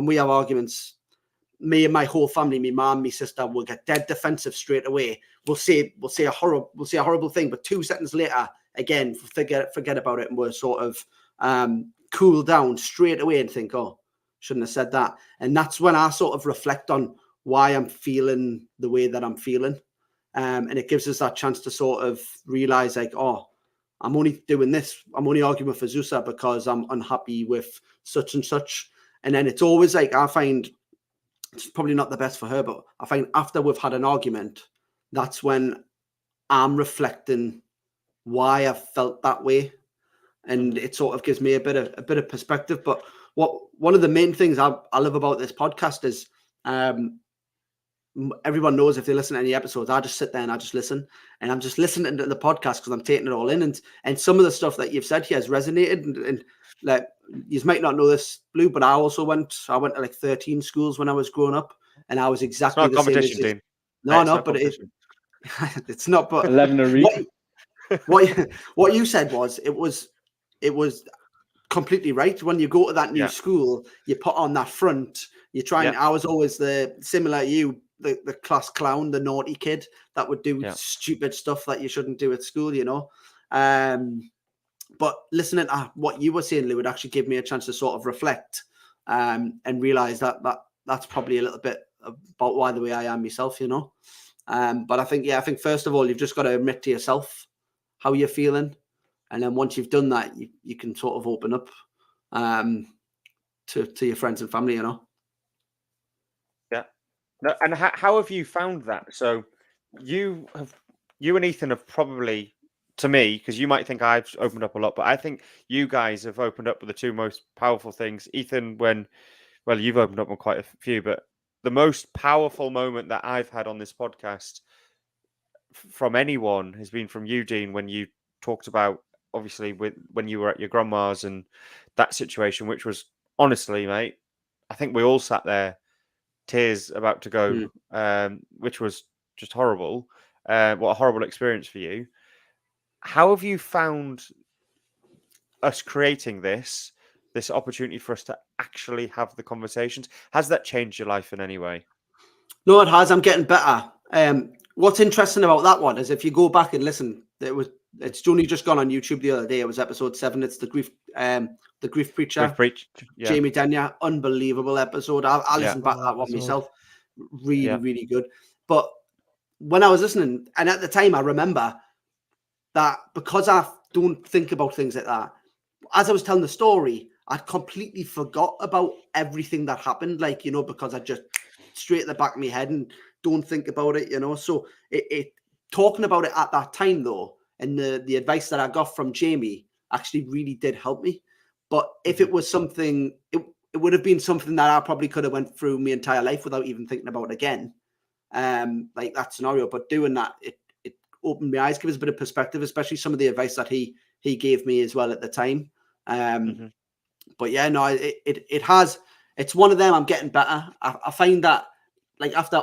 we have arguments, me and my whole family, my mom, my sister, will get dead defensive straight away. We'll say a horrible thing, but 2 seconds later, again, forget about it, and we're sort of cool down straight away and think, oh, shouldn't have said that. And that's when I sort of reflect on why I'm feeling the way that I'm feeling. And it gives us that chance to sort of realize like, oh, I'm only doing this. I'm only arguing with Azusa because I'm unhappy with such and such. And then it's always like, I find it's probably not the best for her, but I find after we've had an argument, that's when I'm reflecting why I felt that way. And it sort of gives me a bit of perspective. But one of the main things I love about this podcast is everyone knows if they listen to any episodes, I just sit there and I just listen, and I'm just listening to the podcast because I'm taking it all in. And some of the stuff that you've said here has resonated. And like you might not know this, Blue, but I went to like 13 schools when I was growing up, and I was exactly the same as you. Dean. No, but it's not. But 11 a read. What you said was it was completely right. When you go to that new school, you put on that front. You try and I was always similar to you, the class clown, the naughty kid that would do stupid stuff that you shouldn't do at school, you know. But listening to what you were saying, Lou, would actually give me a chance to sort of reflect and realize that's probably a little bit about why the way I am myself, you know. But I think first of all, you've just got to admit to yourself how you're feeling. And then once you've done that, you can sort of open up to your friends and family, you know. Yeah. No, and how have you found that? So you and Ethan have probably, to me, because you might think I've opened up a lot, but I think you guys have opened up with the two most powerful things. Ethan, you've opened up on quite a few, but the most powerful moment that I've had on this podcast from anyone has been from you, Dean, when you talked about, obviously, when you were at your grandma's and that situation, which was honestly, mate, I think we all sat there, tears about to go, which was just horrible. What a horrible experience for you. How have you found us creating this opportunity for us to actually have the conversations, has that changed your life in any way? No, it has. I'm getting better. What's interesting about that one is if you go back and listen, it's only just gone on YouTube the other day. It was episode 7. It's the grief preacher, Yeah. Jamie Denya. Unbelievable episode. I listened back to that one myself. Really, really good. But when I was listening, and at the time I remember that because I don't think about things like that, as I was telling the story, I completely forgot about everything that happened, like, because I just straight at the back of my head and don't think about it, So it talking about it at that time, though, and the advice that I got from Jamie actually really did help me. But if it was something, it would have been something that I probably could have went through my entire life without even thinking about it again, like that scenario. But doing that, it opened my eyes, gave us a bit of perspective, especially some of the advice that he gave me as well at the time. But yeah, no, it has. It's one of them. I'm getting better. I find that, like, after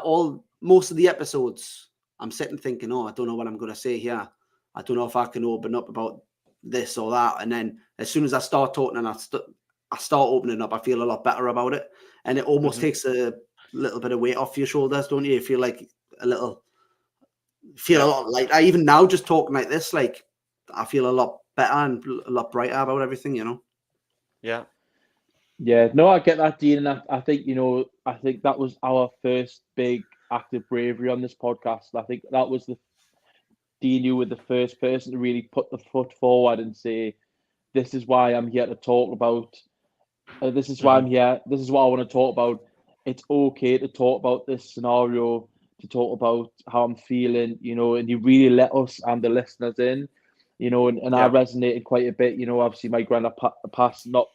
most of the episodes, I'm sitting thinking, I don't know what I'm going to say here. I don't know if I can open up about this or that. And then as soon as I start talking and I start opening up, I feel a lot better about it. And it almost takes a little bit of weight off your shoulders, don't you? You feel like a lot lighter. Even now, just talking like this, like, I feel a lot better and a lot brighter about everything, Yeah. Yeah, no, I get that, Dean, and I think I think that was our first big act of bravery on this podcast. I think that was Dean, you were the first person to really put the foot forward and say, "This is why I'm here to talk about. This is why I'm here. This is what I want to talk about. It's okay to talk about this scenario, to talk about how I'm feeling, And you really let us and the listeners in, and I resonated quite a bit. Obviously my granddad passed not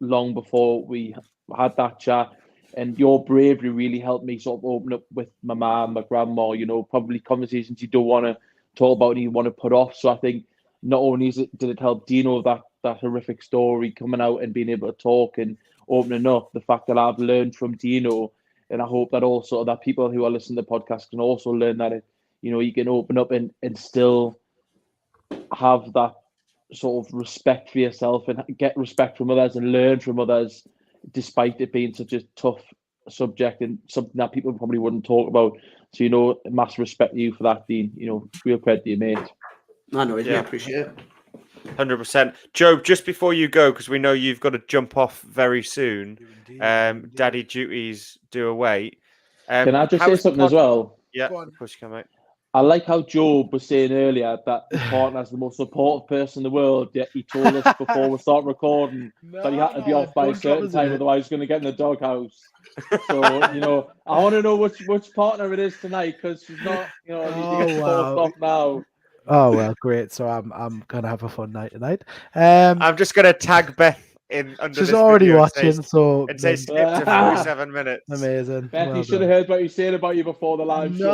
long before we had that chat, and your bravery really helped me sort of open up with my mum, my grandma, probably conversations you don't want to talk about and you want to put off. So I think not only did it help Dino, that horrific story coming out and being able to talk and opening up, the fact that I've learned from Dino, and I hope that also that people who are listening to the podcast can also learn that you can open up and still have that sort of respect for yourself and get respect from others and learn from others, despite it being such a tough subject and something that people probably wouldn't talk about. So, massive respect to you for that, Dean. Real credit to you, mate. I know, I appreciate it. 100%. Joe, just before you go, because we know you've got to jump off very soon, daddy duties do await. Can I just say something as well? Yeah, of course you can, mate. I like how Joe was saying earlier that his partner is the most supportive person in the world, yet he told us before we start recording that he had to be off by a certain time, otherwise he's going to get in the doghouse. So, I want to know which partner it is tonight, because she's not, you get forced off now. Oh, well, great. So I'm going to have a fun night tonight. I'm just going to tag Beth in under she's this already video watching, so it says skip to 47 minutes. Amazing. Beth, you should have heard what he said about you before the live show,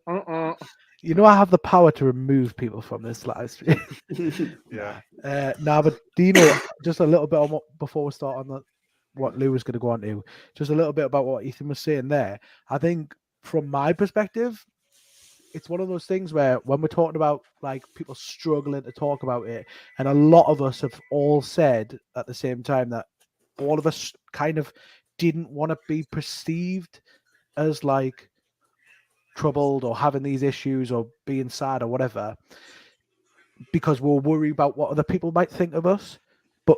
honestly. I have the power to remove people from this live stream. Yeah. But Dino, just a little bit on before we start on what Lou was going to go on to, just a little bit about what Ethan was saying there. I think from my perspective, it's one of those things where when we're talking about like people struggling to talk about it, and a lot of us have all said at the same time that all of us kind of didn't want to be perceived as like troubled or having these issues or being sad or whatever, because we'll worry about what other people might think of us. But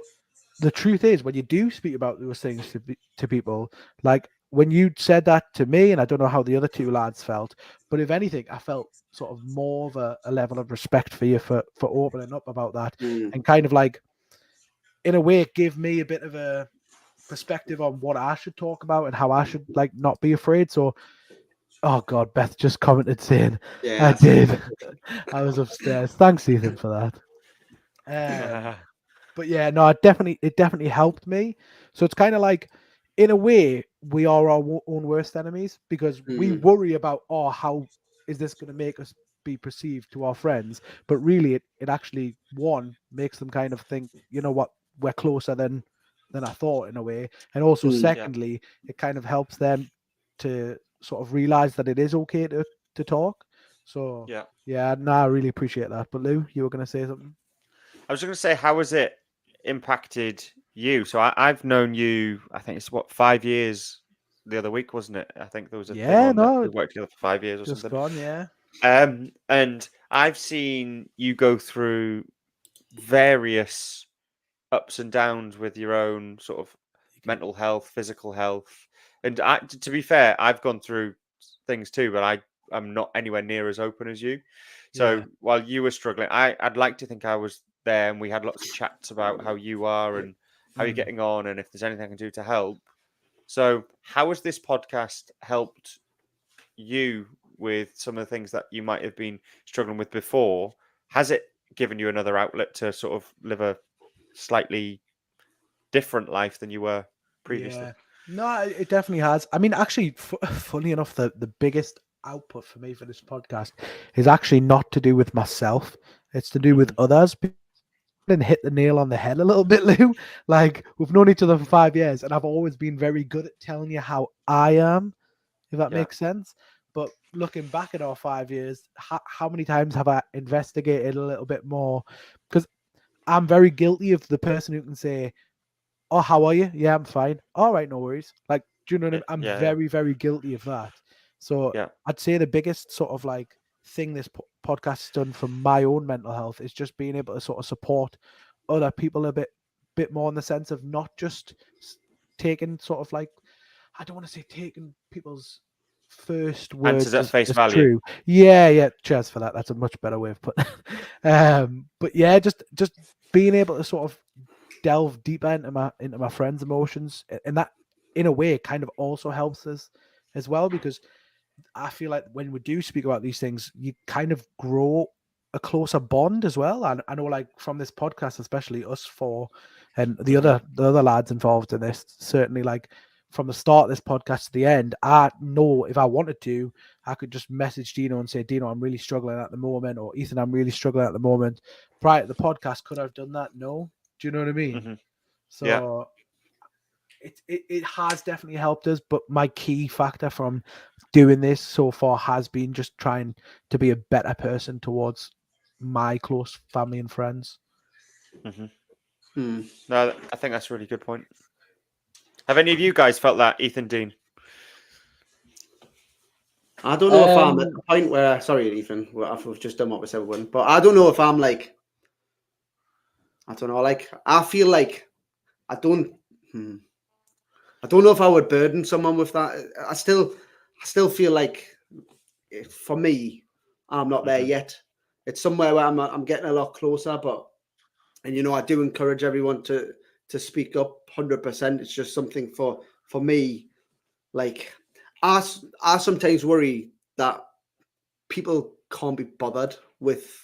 the truth is, when you do speak about those things to people, like when you said that to me, and I don't know how the other two lads felt, but if anything, I felt sort of more of a level of respect for you for opening up about that and kind of like, in a way, give me a bit of a perspective on what I should talk about and how I should like not be afraid. So, oh God, Beth just commented saying, I did. I was upstairs. Thanks, Ethan, for that. But yeah, no, it definitely helped me. So it's kind of like, in a way, we are our own worst enemies, because we worry about, how is this going to make us be perceived to our friends? But really, it actually, one, makes them kind of think, you know what, we're closer than I thought in a way. And also, secondly, it kind of helps them to sort of realize that it is okay to talk. So, I really appreciate that. But Lou, you were going to say something? I was going to say, how has it impacted you? So I've known you, I think it's 5 years the other week, wasn't it? I think there was a thing Yeah, on that no, we worked together for 5 years or just something. gone, yeah. And I've seen you go through various ups and downs with your own sort of mental health, physical health. And to be fair, I've gone through things too, but I'm not anywhere near as open as you. So Yeah. while you were struggling, I'd like to think I was there, and we had lots of chats about how you are and how you're getting on, and if there's anything I can do to help. So how has this podcast helped you with some of the things that you might have been struggling with before? Has it given you another outlet to sort of live a slightly different life than you were previously? Yeah. No, it definitely has. I mean, actually, funny enough, the biggest output for me for this podcast is actually not to do with myself. It's to do with others. And hit the nail on the head a little bit, Lou. Like, we've known each other for 5 years, and I've always been very good at telling you how I am, if that makes sense. But looking back at our 5 years, how many times have I investigated a little bit more? Because I'm very guilty of the person who can say, "Oh, how are you? Yeah, I'm fine. All right, no worries." Like, do you know what I mean? I'm very, very guilty of that. So I'd say the biggest sort of like thing this podcast has done for my own mental health is just being able to sort of support other people a bit more in the sense of not just taking sort of like, I don't want to say taking people's first words at face value. True. Yeah. Cheers for that. That's a much better way of putting it. But yeah, just being able to sort of delve deeper into my friends' emotions, and that in a way kind of also helps us as well, because I feel like when we do speak about these things, you kind of grow a closer bond as well. And I know, like, from this podcast, especially us four and the other lads involved in this, certainly, like, from the start of this podcast to the end, I know if I wanted to, I could just message Dino and say, "Dino, I'm really struggling at the moment," or "Ethan, I'm really struggling at the moment." Prior to the podcast, could I have done that? No. Do you know what I mean? So it has definitely helped us, but my key factor from doing this so far has been just trying to be a better person towards my close family and friends. No, I think that's a really good point. Have any of you guys felt that, Ethan, Dean? I don't know if I'm at the point where, sorry, Ethan, I've just done what we said we wouldn't, but I don't know if I'm like, I don't know, like, I feel like I don't know if I would burden someone with that. I still feel like, for me, I'm not there yet. It's somewhere where I'm getting a lot closer, and you know, I do encourage everyone to speak up 100%. It's just something for me. Like, I sometimes worry that people can't be bothered with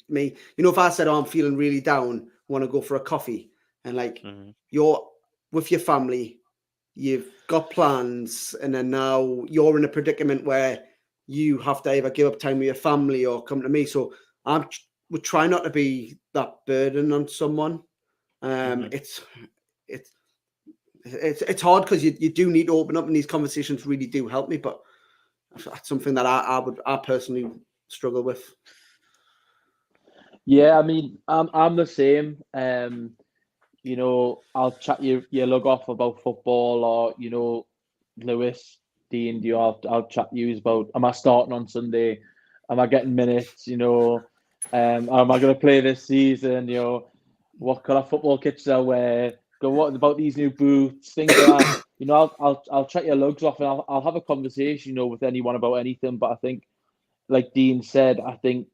me. You know, if I said, "Oh, I'm feeling really down, want to go for a coffee," and like you're with your family, you've got plans, and then now you're in a predicament where you have to either give up time with your family or come to me. So we try not to be that burden on someone. It's hard because you do need to open up, and these conversations really do help me. But that's something that I personally struggle with. Yeah, I mean, I'm the same. You know, I'll chat your lug off about football, or, you know, Lewis, Dean, I'll chat to you about, am I starting on Sunday? Am I getting minutes? You know, am I going to play this season? You know, what colour football kits I wear? What about these new boots? Things like that. You know, I'll chat your lugs off, and I'll have a conversation, you know, with anyone about anything. But I think, like Dean said, I think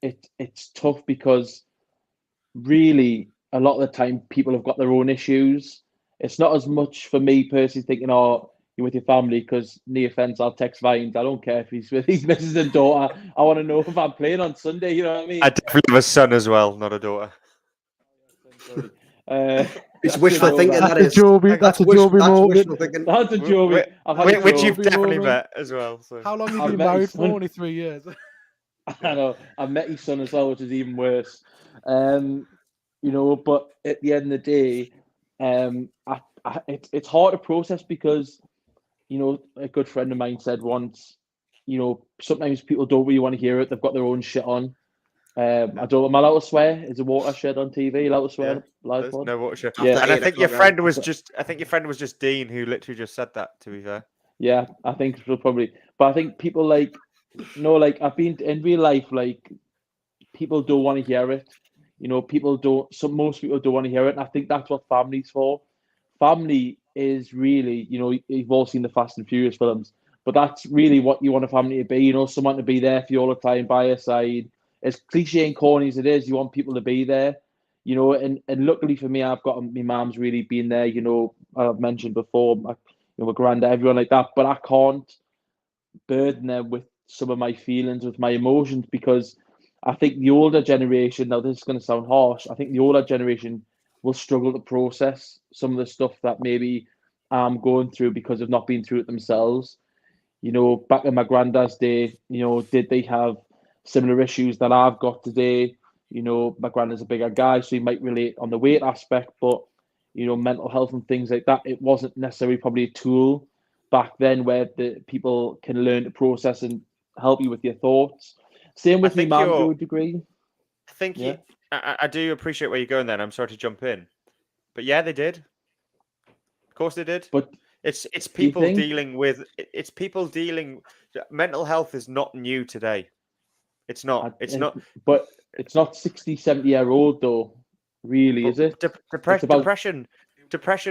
it's tough because really a lot of the time people have got their own issues. It's not as much for me personally thinking, "Oh, you're with your family," because, no offense, I'll text Vines. I don't care if he's with his missus and daughter. I want to know if I'm playing on Sunday. You know what I mean? I definitely have a son as well, not a daughter. It's wishful thinking. That's that is. Joby. That's a Joby moment. Wishful thinking. That's a Joby. Which you've definitely met as well. So. How long have you been married for? Only 3 years. I know. I've met his son as well, which is even worse. You know, but at the end of the day, it's hard to process because, you know, a good friend of mine said once, you know, sometimes people don't really want to hear it. They've got their own shit on. I don't. Am I allowed to swear? Is it watershed on TV? Allowed to swear? Yeah, Live there's pod? no watershed. Yeah. And I think your friend was So- just. I think your friend was just Dean, who literally just said that. To be fair. Yeah, I think so probably. But I think people like, like I've been in real life, like people don't want to hear it. People don't. Most people don't want to hear it. And I think that's what family's for. Family is really, you've all seen the Fast and Furious films, but that's really what you want a family to be. Someone to be there for you all the time by your side. As cliche and corny as it is, you want people to be there. And luckily for me, I've got my mom's really been there. I've mentioned before, my granddad, everyone like that. But I can't burden them with some of my feelings, with my emotions, because I think the older generation, now this is going to sound harsh, I think the older generation will struggle to process some of the stuff that maybe I'm going through because of not being through it themselves. Back in my granddad's day, did they have similar issues that I've got today? My granddad's a bigger guy, so he might relate on the weight aspect, but, mental health and things like that, it wasn't necessarily probably a tool back then where the people can learn to process and help you with your thoughts. Same with me, mum, to a degree. I think Yeah. I do appreciate where you're going there, and I'm sorry to jump in. But yeah, they did. Of course they did. But it's people dealing with mental health is not new today. It's not. But it's not 60, 70-year-old though, really, is it? Depression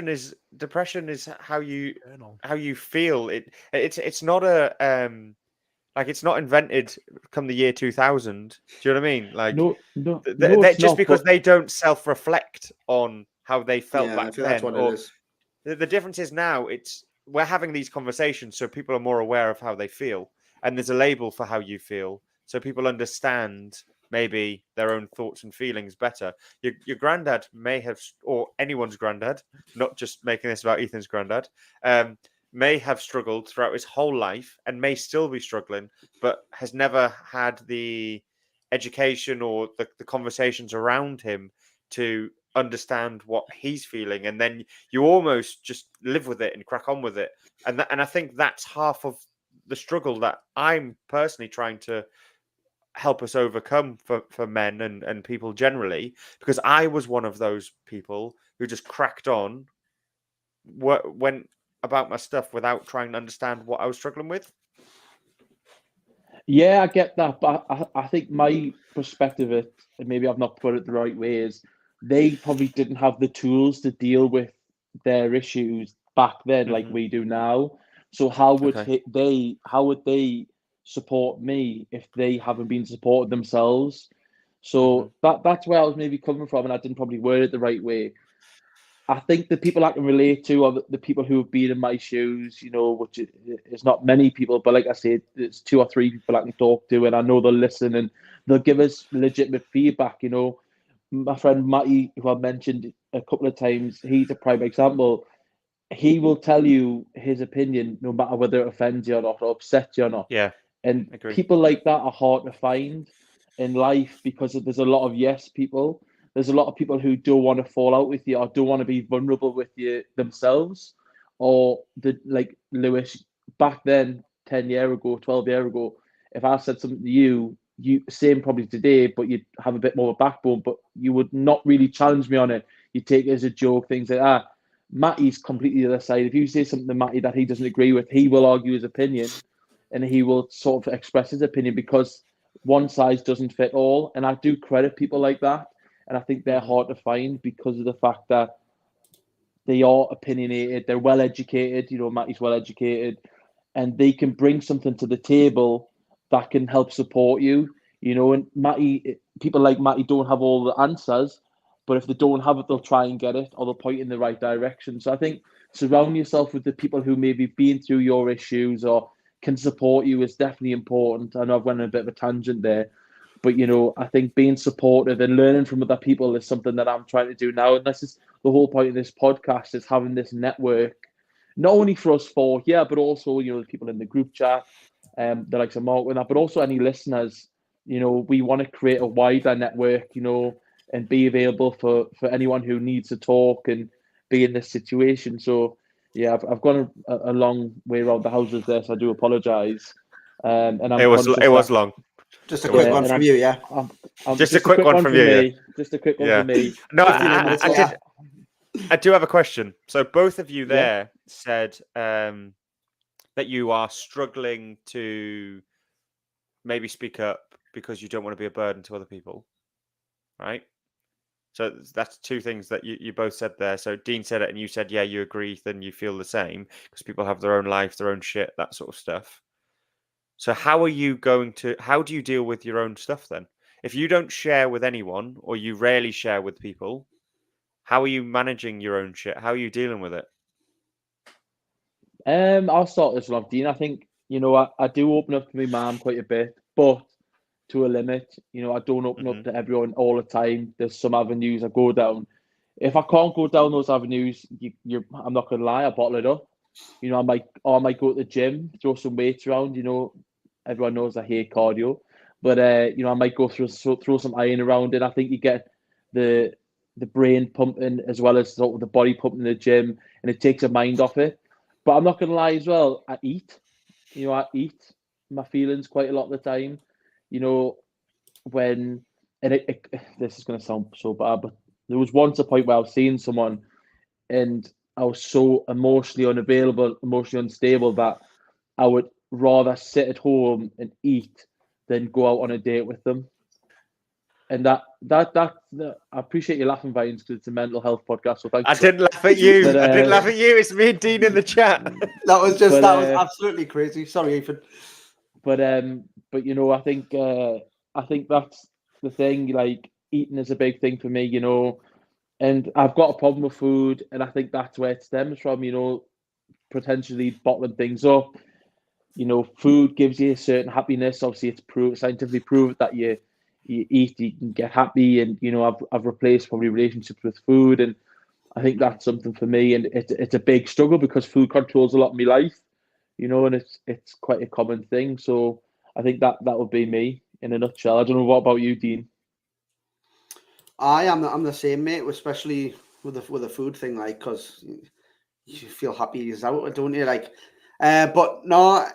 is how you feel. It's not a it's not invented come the year 2000. Do you know what I mean? Like because they don't self-reflect on how they felt back then. That's what it is. The difference is now we're having these conversations so people are more aware of how they feel, and there's a label for how you feel, so people understand maybe their own thoughts and feelings better. Your granddad may have, or anyone's granddad, not just making this about Ethan's granddad, may have struggled throughout his whole life and may still be struggling, but has never had the education or the conversations around him to understand what he's feeling, and then you almost just live with it and crack on with it. And I think that's half of the struggle that I'm personally trying to help us overcome for men and people generally, because I was one of those people who just cracked on, went about my stuff without trying to understand what I was struggling with. Yeah, I get that, but I think my perspective of it, and maybe I've not put it the right way, is they probably didn't have the tools to deal with their issues back then like we do now. So how would they support me if they haven't been supported themselves? So that's where I was maybe coming from, and I didn't probably word it the right way. I think the people I can relate to are the people who have been in my shoes, which is not many people, but like I said, it's 2 or 3 people I can talk to, and I know they'll listen and they'll give us legitimate feedback. My friend Matty, who I've mentioned a couple of times, he's a prime example. He will tell you his opinion, no matter whether it offends you or not, or upsets you or not. Yeah, and agree. People like that are hard to find in life because there's a lot of yes people. There's a lot of people who don't want to fall out with you or don't want to be vulnerable with you themselves. Or like Lewis, back then, 10 years ago, 12 years ago, if I said something to you, same probably today, but you'd have a bit more of a backbone, but you would not really challenge me on it. You'd take it as a joke, things like that. Matty's completely the other side. If you say something to Matty that he doesn't agree with, he will argue his opinion and he will sort of express his opinion because one size doesn't fit all. And I do credit people like that. And I think they're hard to find because of the fact that they are opinionated, they're well educated, Matty's well educated, and they can bring something to the table that can help support you. And Matty, people like Matty don't have all the answers, but if they don't have it, they'll try and get it or they'll point in the right direction. So I think surround yourself with the people who maybe been through your issues or can support you is definitely important. I know I've went on a bit of a tangent there, but I think being supportive and learning from other people is something that I'm trying to do now. And this is the whole point of this podcast, is having this network, not only for us four here, but also, the people in the group chat, the likes of Mark and that, but also any listeners. We want to create a wider network, and be available for anyone who needs to talk and be in this situation. So yeah, I've gone a long way around the houses there, so I do apologise. And I'm it was long. Just a quick one from you, yeah. Just a quick one from you. Me. Just a quick one from me. No, I do have a question. So both of you there said that you are struggling to maybe speak up because you don't want to be a burden to other people, right? So that's two things that you both said there. So Dean said it and you said, yeah, you agree, Ethan, you feel the same because people have their own life, their own shit, that sort of stuff. So how do you deal with your own stuff then? If you don't share with anyone or you rarely share with people, how are you managing your own shit? How are you dealing with it? I'll start this one off, Dean. I think, I do open up to my mum quite a bit, but to a limit. I don't open up to everyone all the time. There's some avenues I go down. If I can't go down those avenues, I'm not going to lie, I bottle it up. I might go to the gym, throw some weights around. Everyone knows I hate cardio, but I might throw some iron around it. I think you get the brain pumping as well as sort of the body pumping in the gym, and it takes your mind off it. But I'm not going to lie as well. I eat. I eat my feelings quite a lot of the time. When this is going to sound so bad, but there was once a point where I was seeing someone, and I was so emotionally unavailable, emotionally unstable that I would rather sit at home and eat than go out on a date with them. And that I appreciate you laughing, Vines, because it's a mental health podcast. So thanks. I didn't laugh at you. But, I didn't laugh at you. It's me and Dean in the chat. That was absolutely crazy. Sorry, Ethan. But I think that's the thing. Like, eating is a big thing for me. And I've got a problem with food, and I think that's where it stems from. Potentially bottling things up. Food gives you a certain happiness. Obviously, it's scientifically proved that you eat, you can get happy, and I've replaced probably relationships with food, and I think that's something for me. And it's a big struggle because food controls a lot of my life, and it's quite a common thing. So I think that would be me in a nutshell. I don't know, what about you, Dean? I'm the same, mate, especially with the food thing, like, because you feel happy as out, don't you? Like, but no,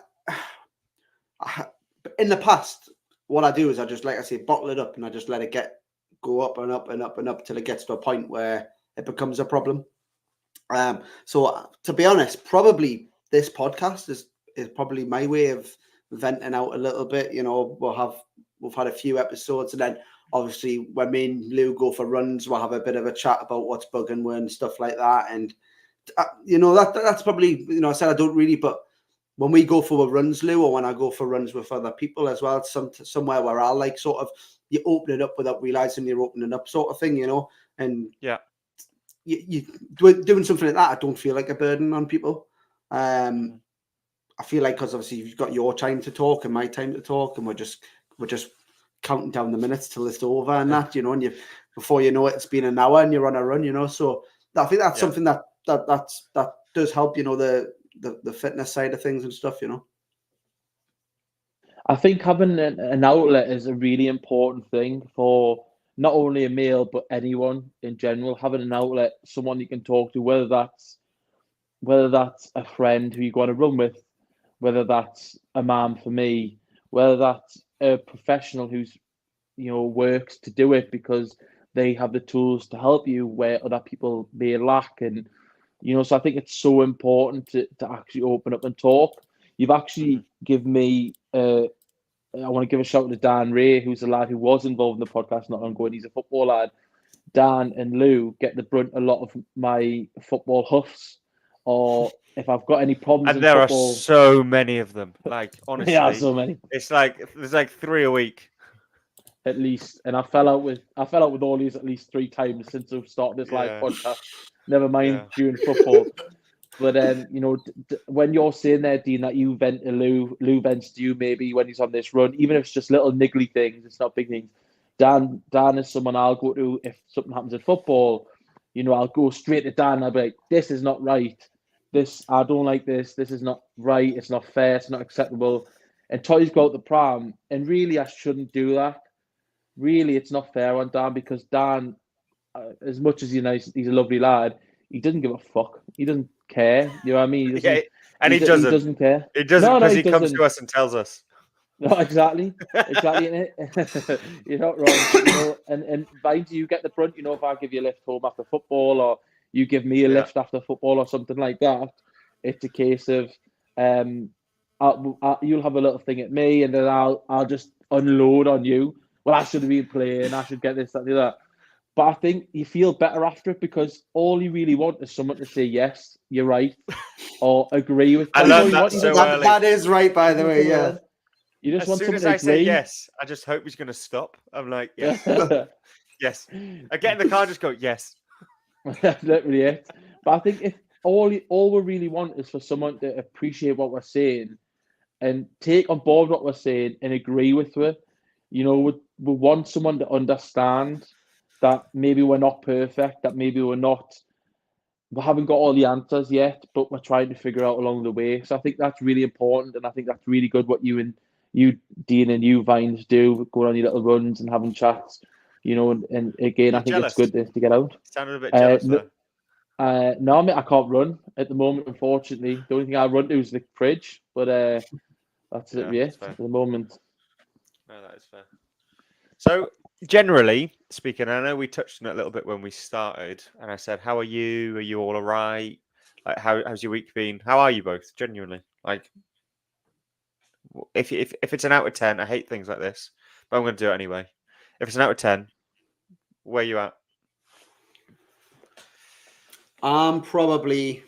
in the past, what I do is I just, like I say, bottle it up, and I just let it go up and up and up and up till it gets to a point where it becomes a problem. So to be honest, probably this podcast is probably my way of venting out a little bit. We've had a few episodes, and then obviously when me and Lou go for runs, we'll have a bit of a chat about what's bugging me and stuff like that. And that's probably, I said I don't really, but when we go for runs, Lou, or when I go for runs with other people as well, it's somewhere where I'll like sort of, you open it up without realizing you're opening up, sort of thing, and yeah, you doing something like that, I don't feel like a burden on people. I feel like, because obviously you've got your time to talk and my time to talk, and we're just counting down the minutes till it's over, and that, and before you know it, it's been an hour and you're on a run, so I think that's something that does help, the fitness side of things and stuff, I think having an outlet is a really important thing for not only a male, but anyone in general. Having an outlet, someone you can talk to, whether that's a friend who you go on a run with, whether that's a mum for me, whether that's a professional who's, works to do it because they have the tools to help you where other people may lack. And, so I think it's so important to actually open up and talk. You've actually given me, I want to give a shout out to Dan Ray, who's the lad who was involved in the podcast not long ago, and he's a football lad. Dan and Lou get the brunt a lot of my football huffs, or if I've got any problems. And there are so many of them. Like, honestly, yeah, so many. It's like there's like 3 a week, at least. And I fell out with all these at least 3 times since I've started this live podcast. Never mind during football. But when you're saying there, Dean, that you vent to Lou vents to you maybe when he's on this run, even if it's just little niggly things, it's not big things. Dan is someone I'll go to if something happens in football. I'll go straight to Dan. I'll be like, this is not right. I don't like this. This is not right. It's not fair. It's not acceptable. And Toys go out the pram. And really, I shouldn't do that. Really, it's not fair on Dan, because Dan, as much as he's a lovely lad, he doesn't give a fuck. He doesn't care. You know what I mean? He doesn't care. He doesn't because he comes to us and tells us. No, exactly. Innit? You're not wrong. And mind you get the brunt. If I give you a lift home after football, or you give me a lift after football, or something like that, it's a case of you'll have a little thing at me, and then I'll just unload on you. Well, I should have been playing. I should get this, that, and the other. But I think you feel better after it, because all you really want is someone to say, yes, you're right, or agree with. I love that so early. That is right, by the way. Yeah. You just As want soon someone as to I agree. say yes, I just hope he's going to stop. I'm like, yes, yes. I get in the car, just go, yes. That's literally it. But I think if all we really want is for someone to appreciate what we're saying and take on board what we're saying and agree with it. We want someone to understand that maybe we're not perfect, that maybe we haven't got all the answers yet, but we're trying to figure out along the way. So I think that's really important, and I think that's really good what you, Dean, and you, Vines, do, going on your little runs and having chats. And again, I think jealous? It's good to get out. Sounded a bit jealous there. No, mate, I can't run at the moment, unfortunately. The only thing I run to is the fridge, but that's it at the moment. No, that is fair. So, generally speaking, I know we touched on it a little bit when we started, and I said, "How are you? Are you all right? Like, how's your week been? How are you both? Genuinely, like, if it's an out of 10, I hate things like this, but I'm going to do it anyway. If it's an out of 10, where you at? I'm probably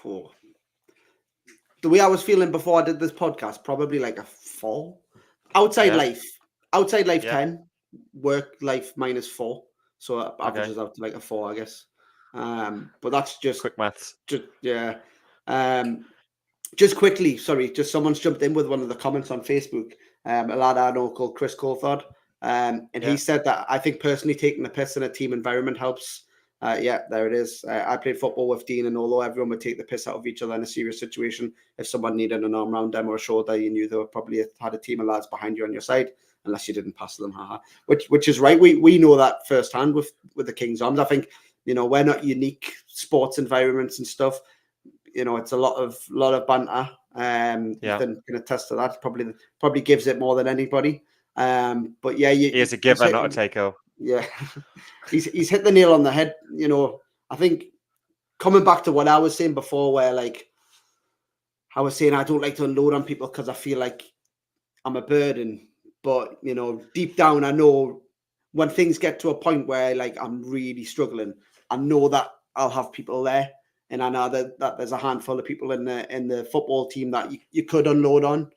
the way I was feeling before I did this podcast, probably like a 4. Outside life 10, work life -4, so it averages out to like a 4, I guess. But that's just quick maths. Just quickly, sorry, just someone's jumped in with one of the comments on Facebook. A lad I know called Chris Coulthard, and he said that I think personally taking the piss in a team environment helps. There it is. I played football with Dean, and although everyone would take the piss out of each other in a serious situation, if someone needed an arm around them or a shoulder, you knew they were probably had a team of lads behind you on your side, unless you didn't pass them. Which is right. We know that firsthand with the King's Arms. I think we're not unique sports environments and stuff. It's a lot of banter. Ethan can attest to that. Probably gives it more than anybody. But yeah, he is a giver, not a taker. Yeah, he's hit the nail on the head. I think coming back to what I was saying before, where like I was saying, I don't like to unload on people because I feel like I'm a burden. But deep down, I know when things get to a point where like I'm really struggling, I know that I'll have people there, and I know that there's a handful of people in the football team that you could unload on.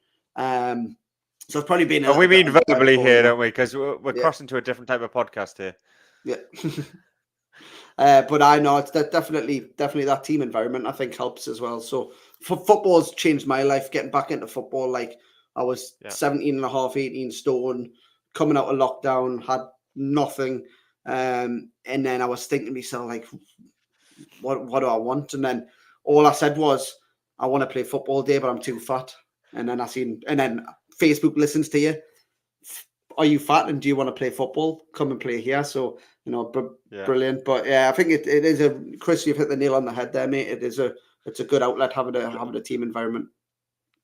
So it's probably been. We mean verbally here, don't we? Because we're crossing to a different type of podcast here. Yeah. But I know it's definitely that team environment I think helps as well. So football's changed my life. Getting back into football, like I was 17 and a half, 18 stone, coming out of lockdown, had nothing, and then I was thinking to myself like, what do I want? And then all I said was, I want to play football day, but I'm too fat. And then Facebook listens to you. Are you fat and do you want to play football? Come and play here. So brilliant. But yeah, I think it is Chris, you've hit the nail on the head there, mate. It's a good outlet having a team environment.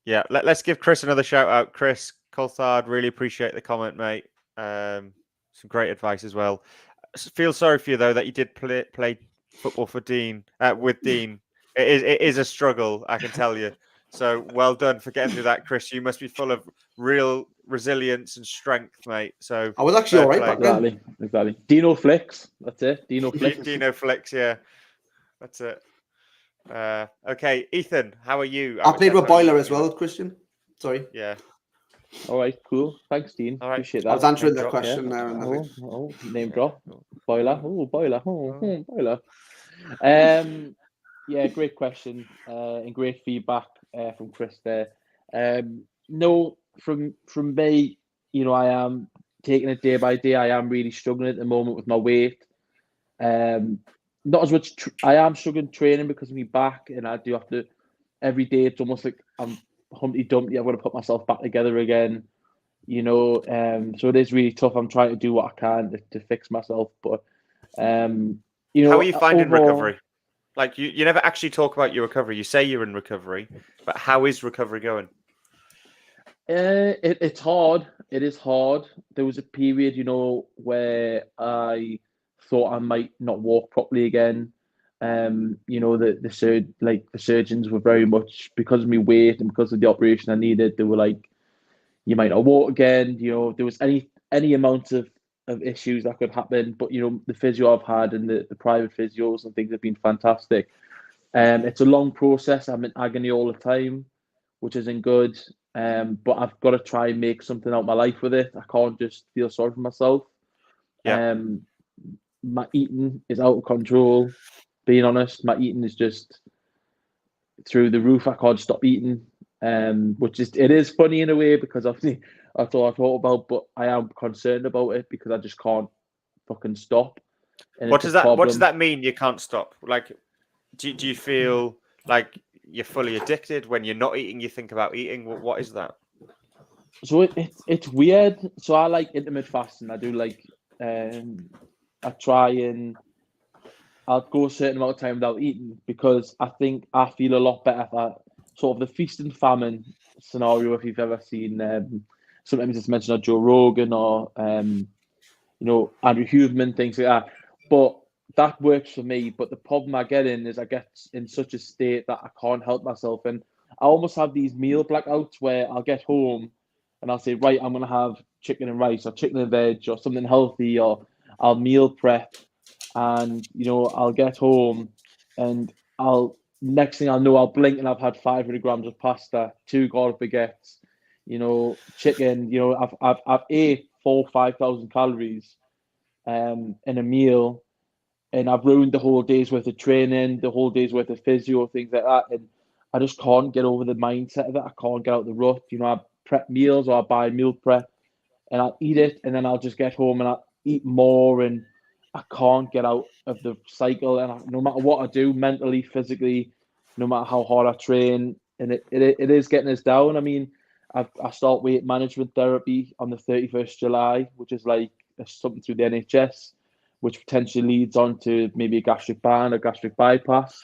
Yeah, let's give Chris another shout out. Chris Coulthard, really appreciate the comment, mate. Some great advice as well. Feel sorry for you though that you did play football for Dean with Dean. It is a struggle, I can tell you. So well done for getting through that, Chris. You must be full of real resilience and strength, mate. So I was actually all right back then. Exactly. Dino Flicks. That's it. Dino Flicks. Dino Flicks, yeah. That's it. Okay, Ethan, how are you? I played with Boiler as well, Christian. Sorry. Yeah. All right, cool. Thanks, Dean. All right. Appreciate that. I was answering the question there. Name drop. Boiler. Boiler. Boiler. Yeah, great question and great feedback from Chris there. No, from me, I am taking it day by day. I am really struggling at the moment with my weight. Not as much. I am struggling training because of my back, and I do have to every day. It's almost like I'm Humpty Dumpty. I've got to put myself back together again. So it is really tough. I'm trying to do what I can to fix myself, but how are you finding recovery? Like you never actually talk about your recovery. You say you're in recovery, but how is recovery going? It's hard. It is hard. There was a period, where I thought I might not walk properly again. The surgeons were very much, because of my weight and because of the operation I needed. They were like, you might not walk again. There was any amount of issues that could happen. But the physio I've had and the private physios and things have been fantastic. It's a long process. I'm in agony all the time, which isn't good. But I've got to try and make something out of my life with it. I can't just feel sorry for myself. Yeah. My eating is out of control. Being honest, my eating is just through the roof. I can't stop eating. It is funny in a way, because obviously that's all I thought about, but I am concerned about it because I just can't fucking stop. And What it's does a that? What does problem. that mean? You can't stop? Like, do you feel like you're fully addicted when you're not eating? You think about eating. What is that? So it's weird. So I like intermittent fasting. I do like I try and I'll go a certain amount of time without eating, because I think I feel a lot better if I sort of the feast and famine scenario. If you've ever seen, sometimes it's mentioned on Joe Rogan or Andrew Huberman, things like that. But that works for me. But the problem I get in is I get in such a state that I can't help myself, and I almost have these meal blackouts where I'll get home and I'll say, right, I'm gonna have chicken and rice or chicken and veg or something healthy, or I'll meal prep, and I'll get home and I'll next thing I'll know, I'll blink and I've had 500 grams of pasta, 2 garlic baguettes, chicken. I've ate 4,000-5,000 calories in a meal, and I've ruined the whole day's worth of training, the whole day's worth of physio, things like that, and I just can't get over the mindset of it. I can't get out the rut. I prep meals or I buy meal prep and I'll eat it, and then I'll just get home and I'll eat more, and I can't get out of the cycle. And no matter what I do, mentally, physically, no matter how hard I train, and it is getting us down. I mean, I start weight management therapy on the 31st July, which is like something through the NHS, which potentially leads on to maybe a gastric ban or gastric bypass.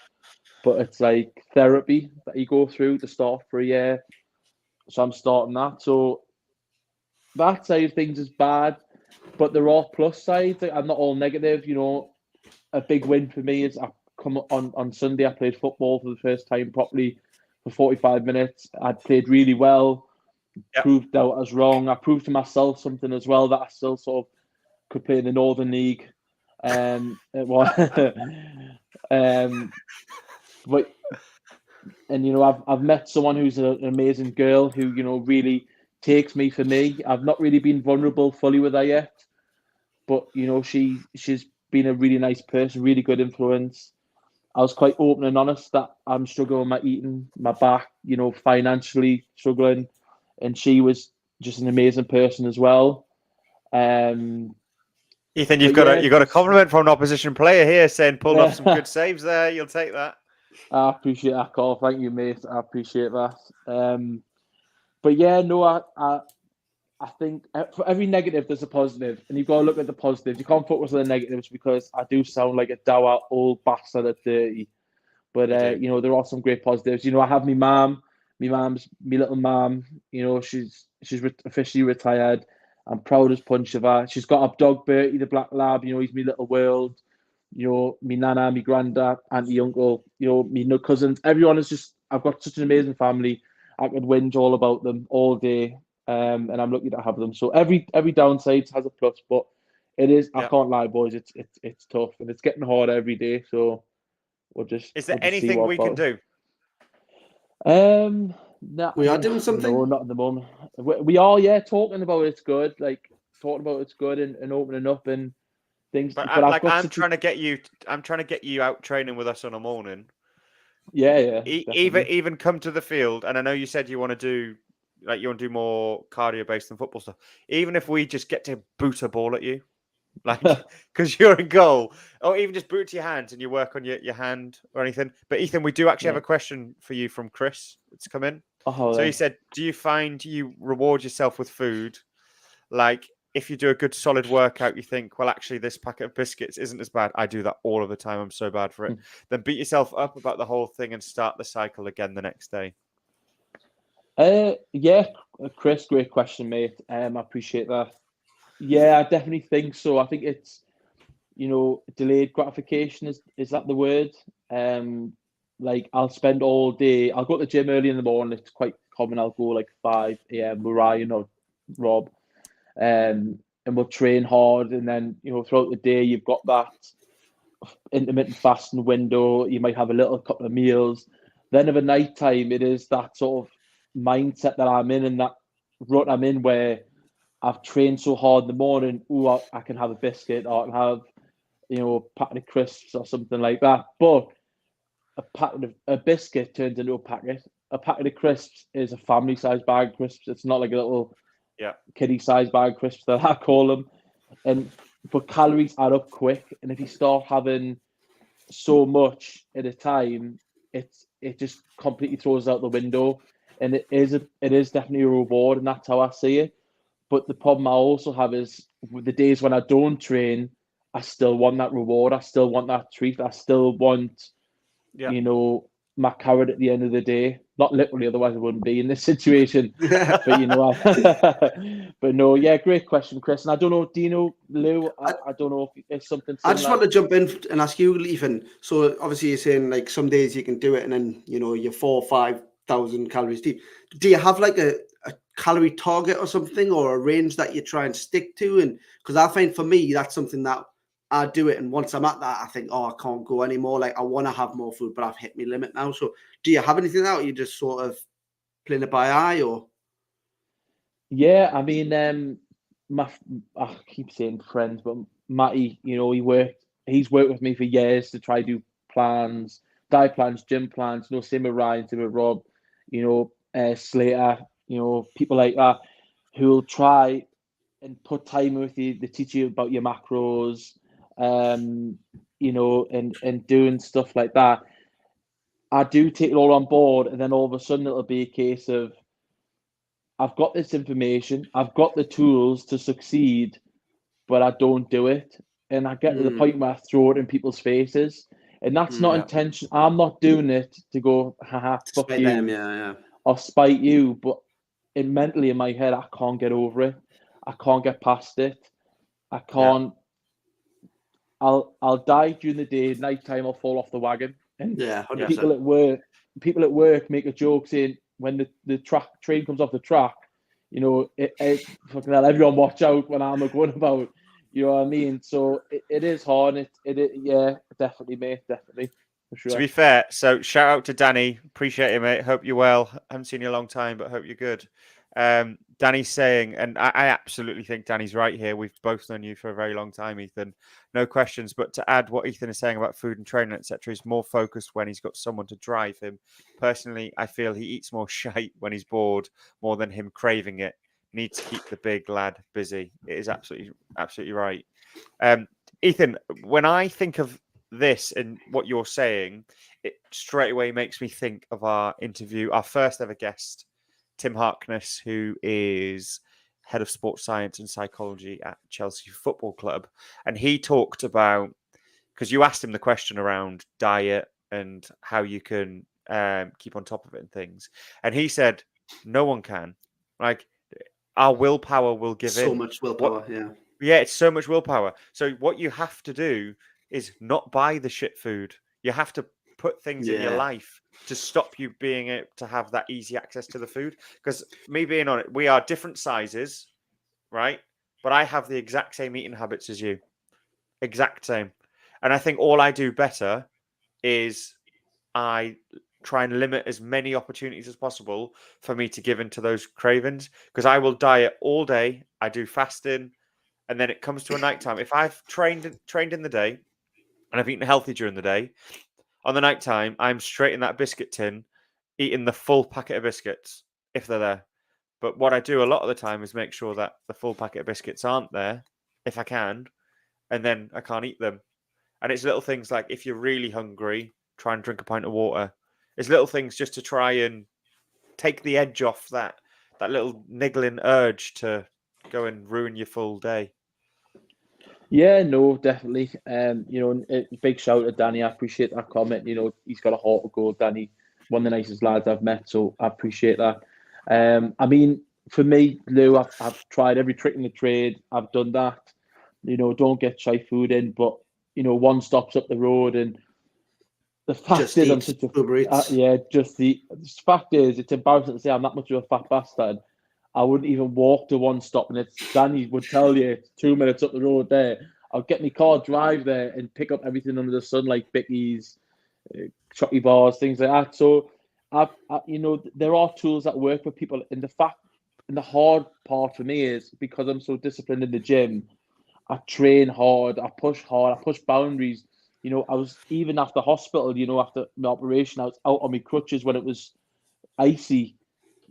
But it's like therapy that you go through to start for a year. So I'm starting that. So that side of things is bad, but there are plus sides. I'm not all negative. A big win for me is I come on Sunday. I played football for the first time properly for 45 minutes. I played really well. Yep. Proved out I was wrong. I proved to myself something as well, that I still sort of could play in the Northern League. But I've met someone who's an amazing girl who really takes me for me. I've not really been vulnerable fully with her yet, but she's been a really nice person, really good influence. I was quite open and honest that I'm struggling with my eating, my back, financially struggling, and she was just an amazing person as well. Ethan, you've got a compliment from an opposition player here saying pulled off some good saves there. You'll take that. I appreciate that, Carl. Thank you, mate. I appreciate that. But yeah, no, I think for every negative there's a positive, and you've got to look at the positives. You can't focus on the negatives, because I do sound like a dour old bastard at 30. But there are some great positives. I have my mum. My little mum. She's officially retired. I'm proud as punch of her. She's got a dog, Bertie, the black lab. He's my little world. Me nana, me granddad, auntie, uncle. Me cousins. Everyone is just. I've got such an amazing family. I could whinge all about them all day. And I'm lucky to have them. So every downside has a plus, but it is. I can't lie, boys. It's tough, and it's getting harder every day. So we'll just. Is there anything we can do? No, we are doing something. No, not at the moment. We are, talking about it's good, talking about it's good and opening up and things. But I'm trying to get you out training with us on a morning. Yeah. Even come to the field, and I know you said you want to do. You want to do more cardio based than football stuff. Even if we just get to boot a ball at you, because you're in goal, or even just boot to your hands and you work on your hand or anything. But Ethan, we do actually have a question for you from Chris. It's come in. So he said, do you find you reward yourself with food? Like if you do a good solid workout, you think, well, actually this packet of biscuits isn't as bad. I do that all of the time. I'm so bad for it. Then beat yourself up about the whole thing and start the cycle again the next day. Yeah, Chris, great question, mate. I appreciate that. Yeah, I definitely think so. I think it's, delayed gratification, is that the word? Like I'll spend all day. I'll go to the gym early in the morning. It's quite common. I'll go like 5 a.m. with Ryan or Rob, and we'll train hard. And then throughout the day, you've got that intermittent fasting window. You might have a little couple of meals. Then of a night time, it is that sort of mindset that I'm in, and that rut I'm in where I've trained so hard in the morning. Oh, I can have a biscuit, or I can have a packet of crisps or something like that. But a biscuit turns into a packet. A packet of crisps is a family-sized bag of crisps. It's not like a little kiddie-sized bag of crisps that I call them. But calories add up quick, and if you start having so much at a time, it just completely throws out the window. And it is definitely a reward, and that's how I see it. But the problem I also have is with the days when I don't train, I still want that reward. I still want that treat. I still want, my carrot at the end of the day. Not literally, otherwise I wouldn't be in this situation. But but no, yeah, great question, Chris. And I don't know, do you know, Lou? I don't know if it's something similar. I just want to jump in and ask you, Ethan. So obviously you're saying like some days you can do it, and then you're 4,000 or 5,000 calories deep. Do you have like a calorie target or something, or a range that you try and stick to? And because I find for me that's something that I do it, and once I'm at that, I think, I can't go anymore. Like I want to have more food, but I've hit my limit now. So do you have anything out? Or you just sort of playing it by eye, or? Yeah, I mean, I keep saying friends, but Matty, he's worked with me for years to try to do plans, diet plans, gym plans. Same with Ryan, same with Rob, Slater, people like that who'll try and put time with you. They teach you about your macros, and doing stuff like that. I do take it all on board, and then all of a sudden it'll be a case of I've got this information, I've got the tools to succeed, but I don't do it. And I get to the point where I throw it in people's faces. And that's not intention. I'm not doing it to go, haha, fuck Spite you. them, Or spite you. But mentally in my head, I can't get over it. I can't get past it. I can't. I'll die during the day. Nighttime, I'll fall off the wagon. And 100%. people at work make a joke saying when the train comes off the track, fucking hell, everyone watch out when I'm going about. You know what I mean? So it is hard. Yeah, definitely, mate, definitely. For sure. To be fair, so shout out to Danny. Appreciate it, mate. Hope you're well. Haven't seen you a long time, but hope you're good. Danny's saying, and I absolutely think Danny's right here. We've both known you for a very long time, Ethan. No questions. But to add what Ethan is saying about food and training, etc., he's more focused when he's got someone to drive him. Personally, I feel he eats more shite when he's bored more than him craving it. Needs to keep the big lad busy. It is absolutely right. Ethan, when I think of this and what you're saying, it straight away makes me think of our interview, our first ever guest, Tim Harkness, who is head of sports science and psychology at Chelsea Football Club. And he talked about, because you asked him the question around diet and how you can keep on top of it and things. And he said, no one can. Like, our willpower will give so in. much willpower, Yeah, it's so much willpower. So what you have to do is not buy the shit food. You have to put things in your life to stop you being able to have that easy access to the food. Because me being on it, we are different sizes, right? But I have the exact same eating habits as you. Exact same. And I think all I do better is I try and limit as many opportunities as possible for me to give into those cravings. Because I will diet all day. I do fasting. And then it comes to a nighttime. If I've trained in the day and I've eaten healthy during the day, on the nighttime, I'm straight in that biscuit tin, eating the full packet of biscuits, if they're there. But what I do a lot of the time is make sure that the full packet of biscuits aren't there, if I can, and then I can't eat them. And it's little things like if you're really hungry, try and drink a pint of water. It's little things just to try and take the edge off that little niggling urge to go and ruin your full day. Yeah, no, definitely. Big shout out to Danny. I appreciate that comment. He's got a heart of gold, Danny. One of the nicest lads I've met, so I appreciate that. I mean, for me, Lou, I've tried every trick in the trade. I've done that. Don't get chai food in, but one stops up the road, and the fact Just is, I'm eat such a Uber Eats. the fact is, it's embarrassing to say I'm that much of a fat bastard. I wouldn't even walk to one stop, and it's Danny would tell you it's 2 minutes up the road there. I'll get my car, drive there, and pick up everything under the sun, like Bickies, chocolate bars, things like that. So, there are tools that work for people, and the hard part for me is because I'm so disciplined in the gym. I train hard, I push boundaries. I was even after hospital, after my operation, I was out on my crutches when it was icy,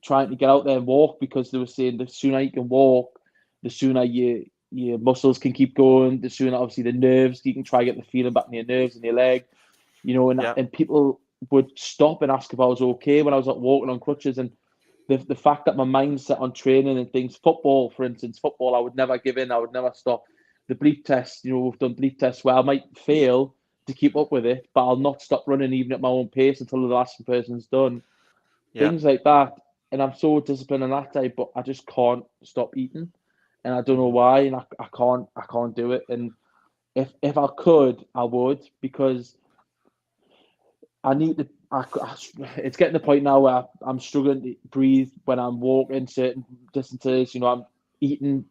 trying to get out there and walk, because they were saying the sooner you can walk, the sooner your muscles can keep going, the sooner obviously the nerves, you can try to get the feeling back in your nerves and your leg, and people would stop and ask if I was okay when I was walking on crutches. And the fact that my mindset on training and things, football, for instance, I would never give in, I would never stop. The bleep test, we've done bleep tests where I might fail to keep up with it, but I'll not stop running even at my own pace until the last person's done. Yeah. Things like that. And I'm so disciplined on that day, but I just can't stop eating. And I don't know why, and I can't do it. And if I could, I would, because I need to. It's getting to the point now where I'm struggling to breathe when I'm walking certain distances. I'm eating,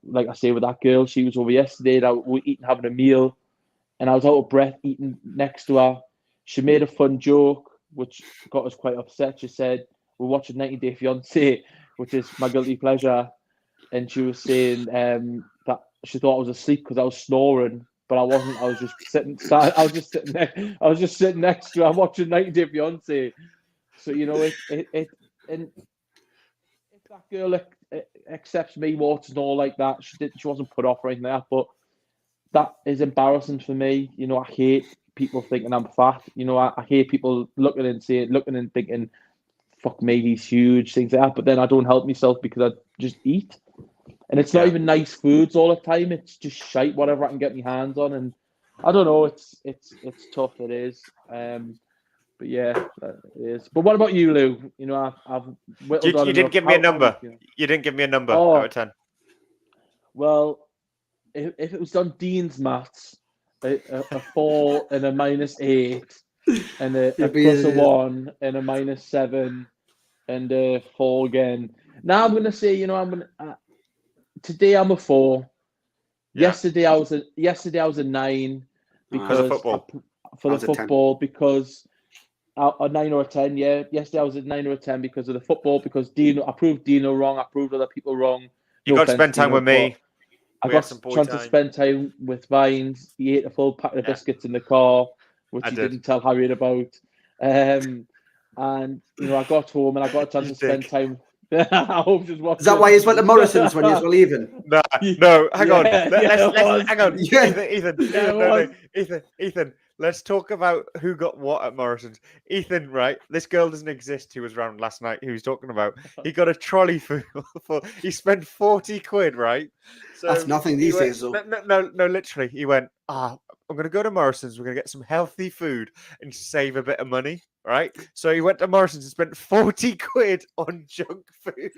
like I say with that girl, she was over yesterday, and we were eating, having a meal, and I was out of breath eating next to her. She made a fun joke, which got us quite upset. She said, we're watching 90 Day Fiancé, which is my guilty pleasure. And she was saying that she thought I was asleep because I was snoring, but I wasn't. I was just sitting next to her watching 90 Day Fiancé. So, and if that girl accepts me walks and all like that, she wasn't put off or anything like that, but that is embarrassing for me. I hate people thinking I'm fat. I hate people looking and thinking, fuck me, he's huge, things like that. But then I don't help myself because I just eat. And it's not even nice foods all the time. It's just shite, whatever I can get my hands on. And I don't know, it's tough, it is. But yeah, it is. But what about you, Lou? I've whittled on You didn't give me a number. You didn't give me a number out of 10. Well, if it was on Dean's maths, a 4 and a -8, and a plus a 1 and a -7 and a 4 again. Now I'm gonna say, today I'm a 4. Yeah. Yesterday I was a 9 because for the football. For the football, because a 9 or a 10. Yeah, yesterday I was a 9 or a 10 because of the football. Because I proved Dino wrong. I proved other people wrong. You got to spend time with me. I got a chance to spend time with Vines. He ate a full packet of biscuits in the car, which he didn't tell Harriet about. And I got home and I got a chance to spend time. I hope she's watching. Is that why you went to Morrison's when you were leaving? No, hang on. Let's hang on. Yeah. Ethan, let's talk about who got what at Morrison's. Ethan, right? This girl doesn't exist who was around last night, who was talking about. He got a trolley full he spent 40 quid, right? So that's nothing these days, though. No, literally. He went, I'm going to go to Morrison's. We're going to get some healthy food and save a bit of money, right? So he went to Morrison's and spent 40 quid on junk food.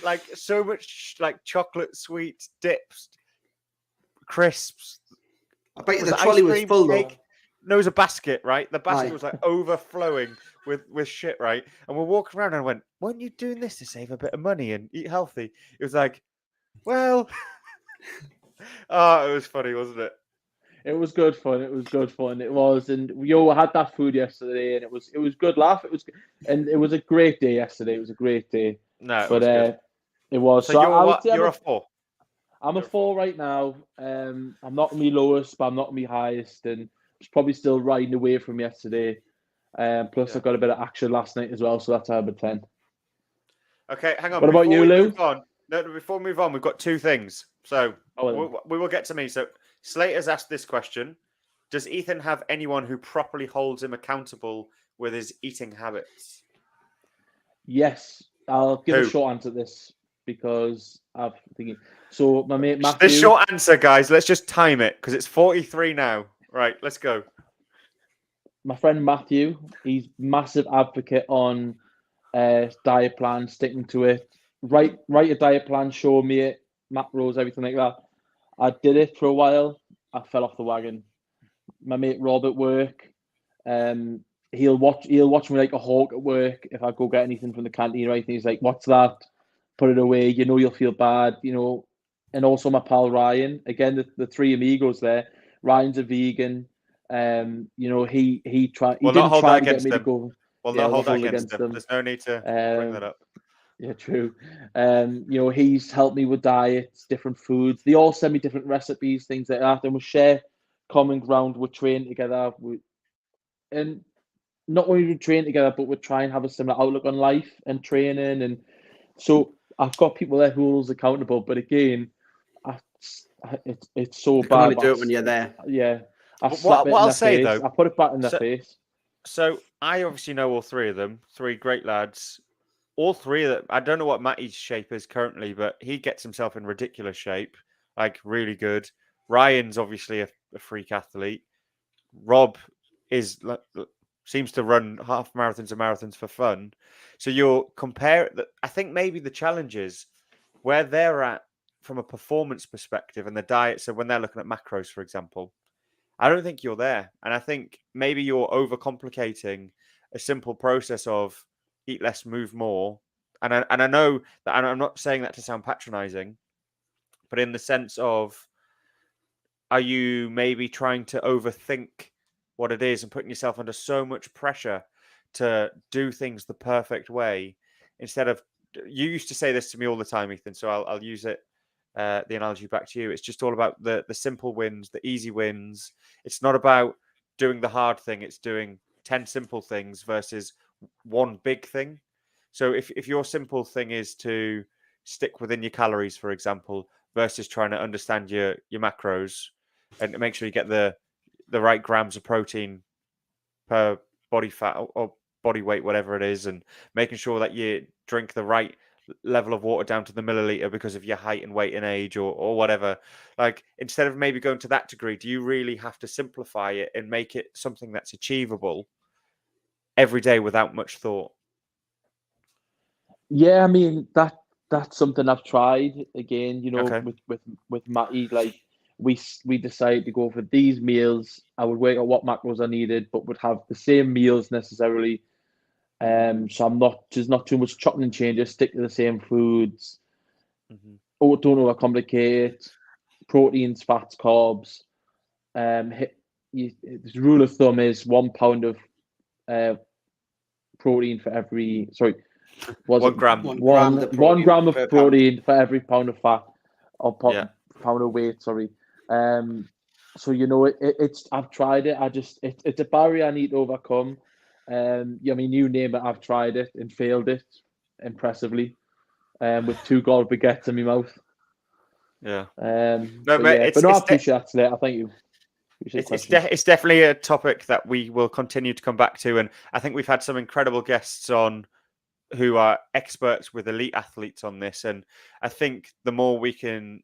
Like, so much, like, chocolate, sweets, dips, crisps. I bet you the trolley was full, though. No, it was a basket, right? The basket was, like, overflowing with shit, right? And we're walking around and I went, weren't you doing this to save a bit of money and eat healthy? It was like, well... it was funny, wasn't it? It was good fun. It was, and we all had that food yesterday, and it was good laugh. It was a great day yesterday. It was a great day. No, it was. So you're a 4. I'm a 4 right now. I'm not my lowest, but I'm not my highest, and it's probably still riding away from yesterday. Plus, I got a bit of action last night as well, so that's how I'm a 10. Okay, hang on. What about you, Lou? Before we move on, we've got 2 things. So we will get to me. So Slater's asked this question. Does Ethan have anyone who properly holds him accountable with his eating habits? Yes. I'll give a short answer to this because I'm thinking. So my mate Matthew... The short answer, guys, let's just time it because it's 43 now. Right, let's go. My friend Matthew, he's massive advocate on diet plan, sticking to it. Write a diet plan, show me it, macros, everything like that. I did it for a while. I fell off the wagon. My mate Rob at work, he'll watch me like a hawk at work if I go get anything from the canteen or anything. He's like, "What's that? Put it away. You know you'll feel bad." And also my pal Ryan. Again, the three amigos there. Ryan's a vegan. He didn't try to get me to go. Well, Yeah, not hold that hold against them. There's no need to bring that up. Yeah, true. He's helped me with diets, different foods. They all send me different recipes, things like that, and we share common ground. We train together, and not only do we train together, but we try and have a similar outlook on life and training. And so I've got people there who hold us accountable. But again, it's so You bad. can only do it when you're there. Yeah. What I'll say though, I put it back in their face. So I obviously know all three of them, three great lads. All three of them. I don't know what Matty's shape is currently, but he gets himself in ridiculous shape, like really good. Ryan's obviously a freak athlete. Rob seems to run half marathons and marathons for fun. So you're I think maybe the challenge is where they're at from a performance perspective and the diet. So when they're looking at macros, for example, I don't think you're there. And I think maybe you're overcomplicating a simple process of eat less, move more. And I know that, and I'm not saying that to sound patronizing, but in the sense of, are you maybe trying to overthink what it is and putting yourself under so much pressure to do things the perfect way instead of, you used to say this to me all the time, Ethan, so I'll use it, the analogy back to you. It's just all about the simple wins, the easy wins. It's not about doing the hard thing. It's doing 10 simple things versus one big thing. So if your simple thing is to stick within your calories, for example, versus trying to understand your macros and make sure you get the right grams of protein per body fat or body weight, whatever it is, and making sure that you drink the right level of water down to the milliliter because of your height and weight and age or whatever. Like, instead of maybe going to that degree, do you really have to simplify it and make it something that's achievable every day without much thought? Yeah, I mean that's something I've tried. Again, Okay. with Matty, like we decided to go for these meals. I would work out what macros I needed, but would have the same meals necessarily. So I'm there's not too much chopping and changes. Stick to the same foods. Don't overcomplicate. Proteins, fats, carbs. The rule of thumb is 1 pound of protein for every. Sorry, 1 gram. 1 gram of protein for every pound of fat or pound of weight. Sorry. So I've tried it. It's a barrier I need to overcome. I mean, you name it, I've tried it and failed it impressively. With 2 gold baguettes in my mouth. Yeah. But I appreciate that today. I thank you. It's definitely a topic that we will continue to come back to, and I think we've had some incredible guests on who are experts with elite athletes on this, and I think the more we can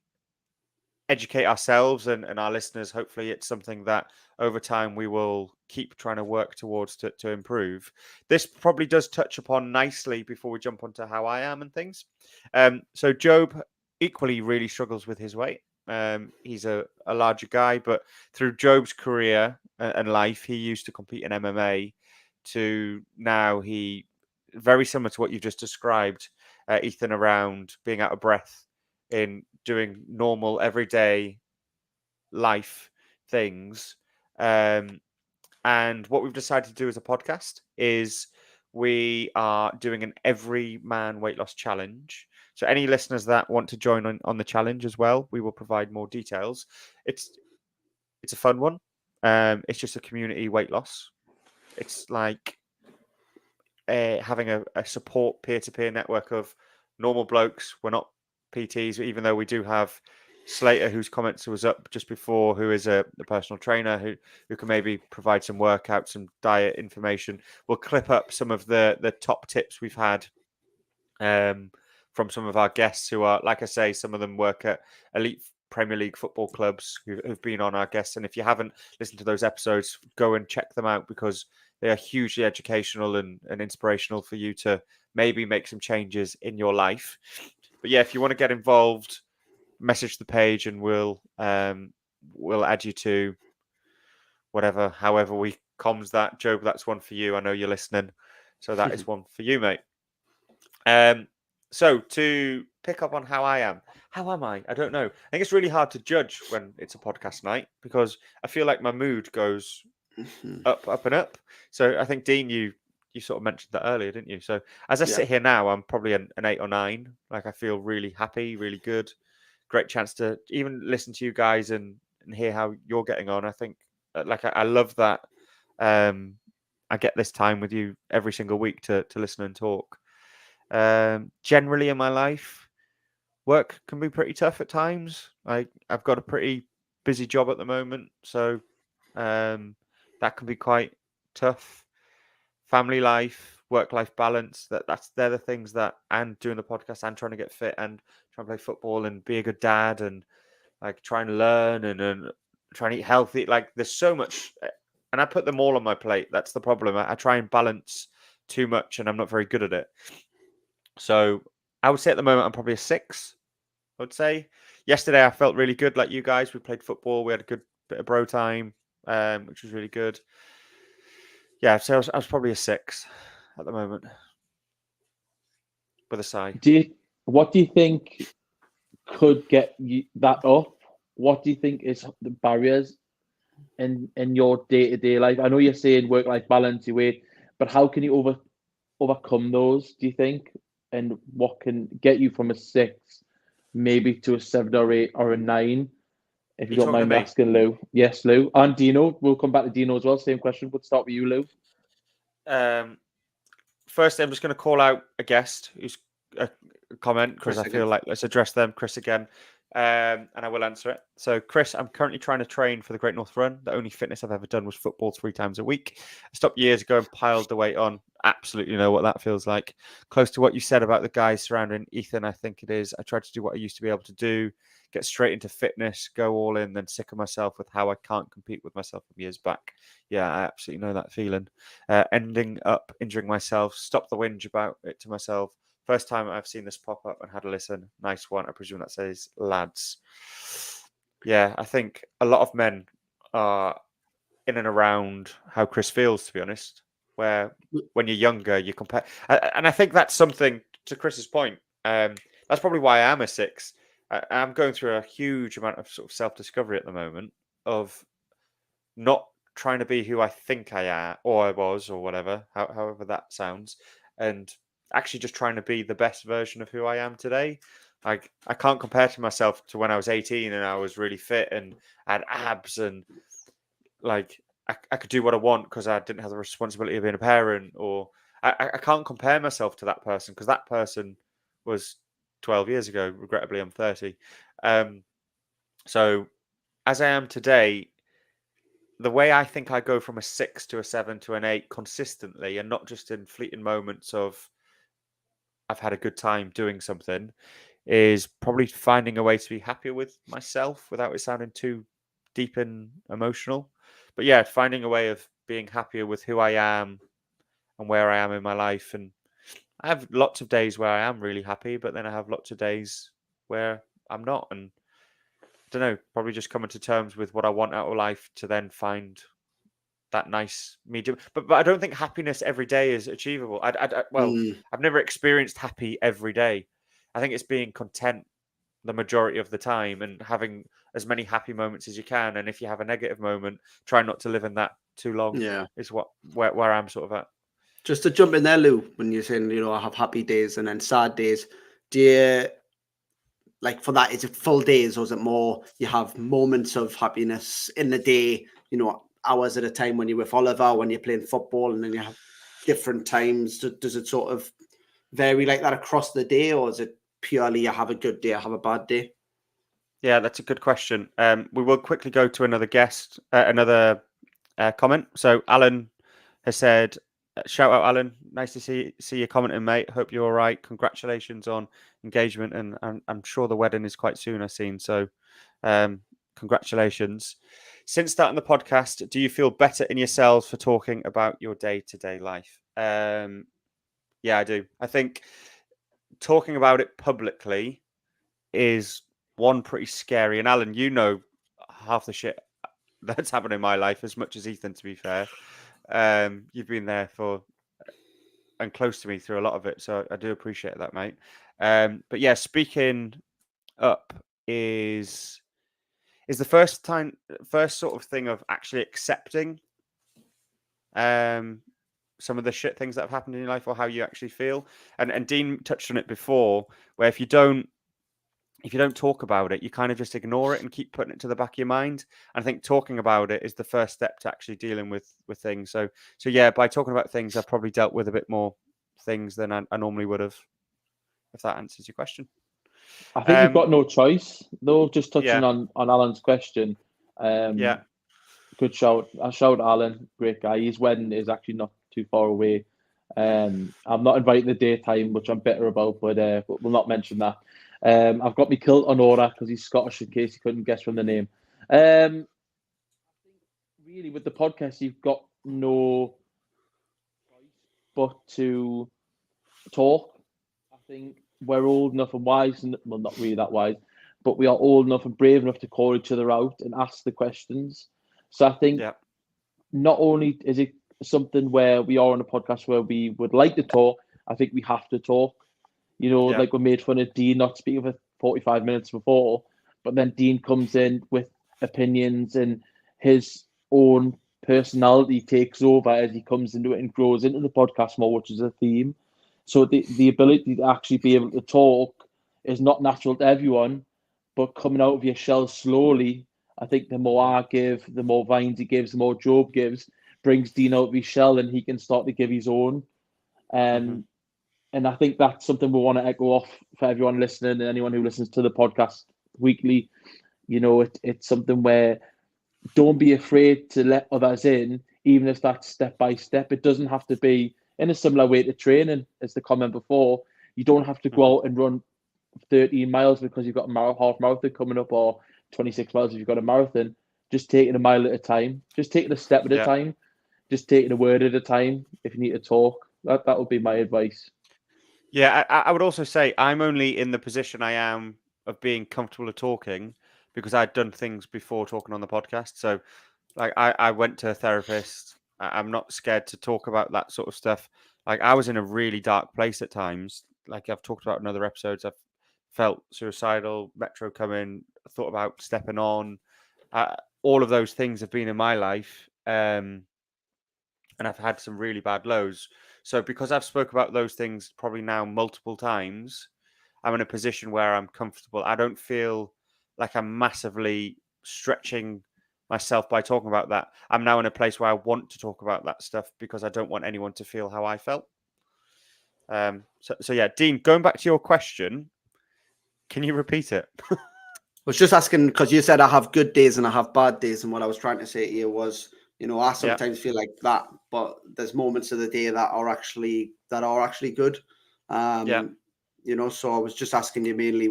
educate ourselves and our listeners, hopefully it's something that over time we will keep trying to work towards to improve. This probably does touch upon nicely before we jump onto how I am and things. So Job equally really struggles with his weight. He's a larger guy, but through Job's career and life, he used to compete in MMA to now he, very similar to what you've just described, Ethan, around being out of breath in doing normal everyday life things. And what we've decided to do as a podcast is we are doing an Everyman weight loss challenge. So any listeners that want to join on the challenge as well, we will provide more details. It's a fun one. It's just a community weight loss. It's like having a support peer-to-peer network of normal blokes. We're not PTs, even though we do have Slater, whose comments was up just before, who is a personal trainer who can maybe provide some workouts, some diet information. We'll clip up some of the top tips we've had from some of our guests who are, like I say, some of them work at elite Premier League football clubs who've been on our guests. And if you haven't listened to those episodes, go and check them out because they are hugely educational and inspirational for you to maybe make some changes in your life. But yeah, if you want to get involved, message the page and we'll add you to whatever, however we comms that. Job, that's one for you. I know you're listening. So that is one for you, mate. So to pick up on how am I? I don't know. I think it's really hard to judge when it's a podcast night because I feel like my mood goes up and up. So I think, Dean, you sort of mentioned that earlier, didn't you? So as I sit here now, I'm probably an 8 or 9. Like I feel really happy, really good. Great chance to even listen to you guys and hear how you're getting on. I think I love that. I get this time with you every single week to listen and talk. Generally in my life, work can be pretty tough at times. I've got a pretty busy job at the moment, so that can be quite tough. Family life, work-life balance, they're the things that, and doing the podcast and trying to get fit and trying to play football and be a good dad and like trying to learn and trying to eat healthy. Like there's so much, and I put them all on my plate. That's the problem. I try and balance too much and I'm not very good at it. So I would say at the moment I'm probably a 6. I would say yesterday I felt really good, like you guys. We played football. We had a good bit of bro time, which was really good. Yeah, so I was probably a 6 at the moment with a sigh. What do you think could get you that up? What do you think is the barriers in your day-to-day life? I know you're saying work-life balance, your weight, but how can you overcome those, do you think? And what can get you from a 6 maybe to a 7 or 8 or a 9? If you don't mind me asking, Lou. Yes, Lou. And Dino. We'll come back to Dino as well. Same question. We'll start with you, Lou. First, I'm just going to call out a guest who's a comment because I feel like let's address them. Chris again. And I will answer it. So, Chris, I'm currently trying to train for the Great North Run. The only fitness I've ever done was football 3 times a week. I stopped years ago and piled the weight on. Absolutely know what that feels like. Close to what you said about the guys surrounding Ethan, I think it is. I tried to do what I used to be able to do, get straight into fitness, go all in, then sick of myself with how I can't compete with myself from years back. Yeah, I absolutely know that feeling. Ending up injuring myself, stop the whinge about it to myself. First time I've seen this pop up and had a listen. Nice one. I presume that says lads. Yeah, I think a lot of men are in and around how Chris feels, to be honest, where when you're younger, you compare. And I think that's something, to Chris's point, that's probably why I am a 6. I'm going through a huge amount of sort of self-discovery at the moment of not trying to be who I think I am or I was or whatever, however that sounds, and actually just trying to be the best version of who I am today. I can't compare to myself to when I was 18 and I was really fit and had abs and like I could do what I want because I didn't have the responsibility of being a parent, or I can't compare myself to that person because that person was 12 years ago. Regrettably, I'm 30. So as I am today, the way I think I go from a 6 to a 7 to an 8 consistently, and not just in fleeting moments of I've had a good time doing something, is probably finding a way to be happier with myself without it sounding too deep and emotional. But yeah, finding a way of being happier with who I am and where I am in my life. And I have lots of days where I am really happy, but then I have lots of days where I'm not. And I don't know, probably just coming to terms with what I want out of life to then find that nice medium. But I don't think happiness every day is achievable. I've never experienced happy every day. I think it's being content the majority of the time and having as many happy moments as you can. And if you have a negative moment, try not to live in that too long. Yeah, is where I'm sort of at. Just to jump in there, Lou, when you're saying, I have happy days and then sad days, do you, like for that, is it full days or is it more you have moments of happiness in the day, hours at a time when you're with Oliver, when you're playing football, and then you have different times? Does it sort of vary like that across the day, or is it purely you have a good day, I have a bad day? Yeah, that's a good question. We will quickly go to another guest, another comment. So Alan has said, shout out Alan, nice to see you commenting, mate. Hope you're all right. Congratulations on engagement, and I'm sure the wedding is quite soon, I've seen. So congratulations. Since starting the podcast, do you feel better in yourselves for talking about your day-to-day life? Yeah, I do. I think talking about it publicly is one pretty scary. And Alan, you know half the shit that's happened in my life as much as Ethan, to be fair. You've been there for and close to me through a lot of it, so I do appreciate that, mate. But yeah, speaking up is the first sort of thing of actually accepting some of the shit things that have happened in your life or how you actually feel. And Dean touched on it before, where if you don't talk about it, you kind of just ignore it and keep putting it to the back of your mind. And I think talking about it is the first step to actually dealing with things. So yeah, by talking about things, I've probably dealt with a bit more things than I normally would have, if that answers your question. I think you've got no choice, though. Just touching Yeah. on Alan's question. Yeah. Good shout. I shout Alan, great guy. His wedding is actually not too far away. I'm not inviting the daytime, which I'm bitter about, but we'll not mention that. I've got me kilt on order because he's Scottish, in case you couldn't guess from the name. I think really with the podcast, you've got no choice but to talk. I think we're old enough and wise, well, not really that wise, but we are old enough and brave enough to call each other out and ask the questions. So I think not only is it something where we are on a podcast where we would like to talk, I think we have to talk. You know, like we made fun of Dean not speaking for 45 minutes before, but then Dean comes in with opinions and his own personality takes over as he comes into it and grows into the podcast more, which is a theme. So the ability to actually be able to talk is not natural to everyone, but coming out of your shell slowly, I think the more I give, the more Vines he gives, the more Job gives, brings Dean out of his shell and he can start to give his own. And I think that's something we want to echo off for everyone listening and anyone who listens to the podcast weekly. You know, it's something where don't be afraid to let others in, even if that's step by step. It doesn't have to be in a similar way to training, as the comment before. You don't have to go out and run 13 miles because you've got a half marathon coming up, or 26 miles if you've got a marathon. Just take it a mile at a time. Just take it a step at a time. Just take it a word at a time. If you need to talk, that would be my advice. Yeah, I would also say I'm only in the position I am of being comfortable of talking because I'd done things before talking on the podcast. So, like, I went to a therapist. I'm not scared to talk about that sort of stuff. Like, I was in a really dark place at times. Like I've talked about in other episodes, I've felt suicidal, Metro coming, thought about stepping on. All of those things have been in my life. And I've had some really bad lows. So because I've spoke about those things probably now multiple times, I'm in a position where I'm comfortable. I don't feel like I'm massively stretching myself by talking about that. I'm now in a place where I want to talk about that stuff because I don't want anyone to feel how I felt. So yeah, Dean, going back to your question, can you repeat it? I was just asking because you said I have good days and I have bad days, and what I was trying to say to you was, you know, I sometimes feel like that, but there's moments of the day that are actually good. You know, so I was just asking you mainly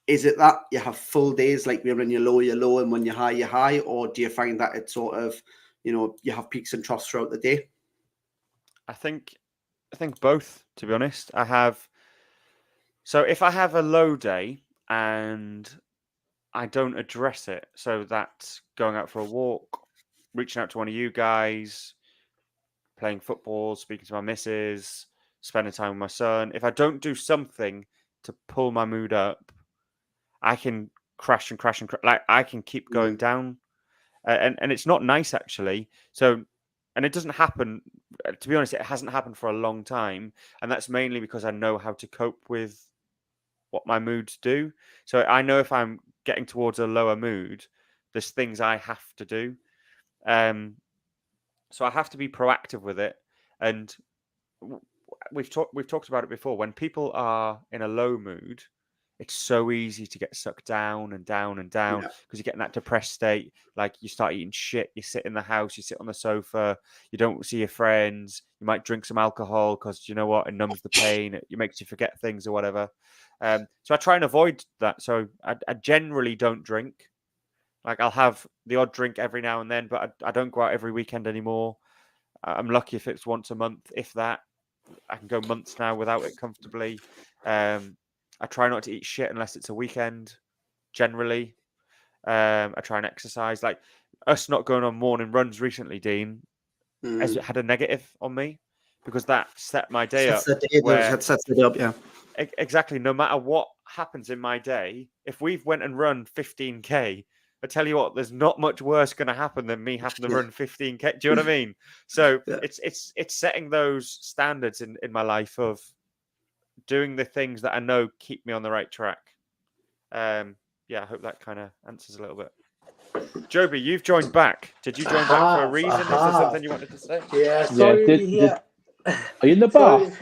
is it that you have full days, like when you're low, and when you're high, or do you find that it's sort of, you know, you have peaks and troughs throughout the day? I think both, to be honest. So if I have a low day and I don't address it, so that's going out for a walk, reaching out to one of you guys, playing football, speaking to my missus, spending time with my son. If I don't do something to pull my mood up, I can crash and crash and crash. Like I can keep going down, and it's not nice actually. So, and it doesn't happen. To be honest, it hasn't happened for a long time, and that's mainly because I know how to cope with what my moods do. So I know if I'm getting towards a lower mood, there's things I have to do. So I have to be proactive with it. And we've talked about it before. When people are in a low mood, it's so easy to get sucked down and down and down because you get in that depressed state. Like you start eating shit. You sit in the house. You sit on the sofa. You don't see your friends. You might drink some alcohol because you know what? It numbs the pain. It makes you forget things or whatever. So I try and avoid that. So I generally don't drink. Like I'll have the odd drink every now and then, but I don't go out every weekend anymore. I'm lucky if it's once a month, if that. I can go months now without it comfortably. I try not to eat shit unless it's a weekend. Generally, I try and exercise. Like us not going on morning runs recently, Dean, has had a negative on me because that set my day up. Sets the day up, yeah. Exactly. No matter what happens in my day, if we've went and run 15k, I tell you what, there's not much worse going to happen than me having to run 15k. Do you know what I mean? So it's setting those standards in my life of doing the things that I know keep me on the right track. Yeah, I hope that kind of answers a little bit. Joby, you've joined back. Did you join back for a reason? Is there something you wanted to say? Yeah, sorry. Are you in the bath?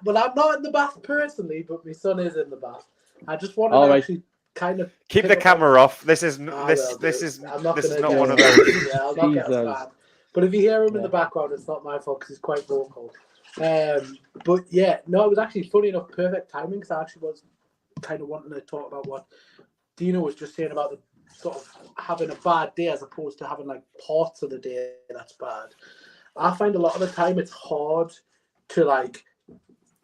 Well, I'm not in the bath personally, but my son is in the bath. I just wanted to actually kind of keep the camera off. This is not one of those. Yeah, I'm not get as bad. But if you hear him in the background, it's not my fault because he's quite vocal. But yeah, no, it was actually funny enough, perfect timing because I actually was kind of wanting to talk about what Dino was just saying about the sort of having a bad day as opposed to having like parts of the day that's bad. I find a lot of the time it's hard to like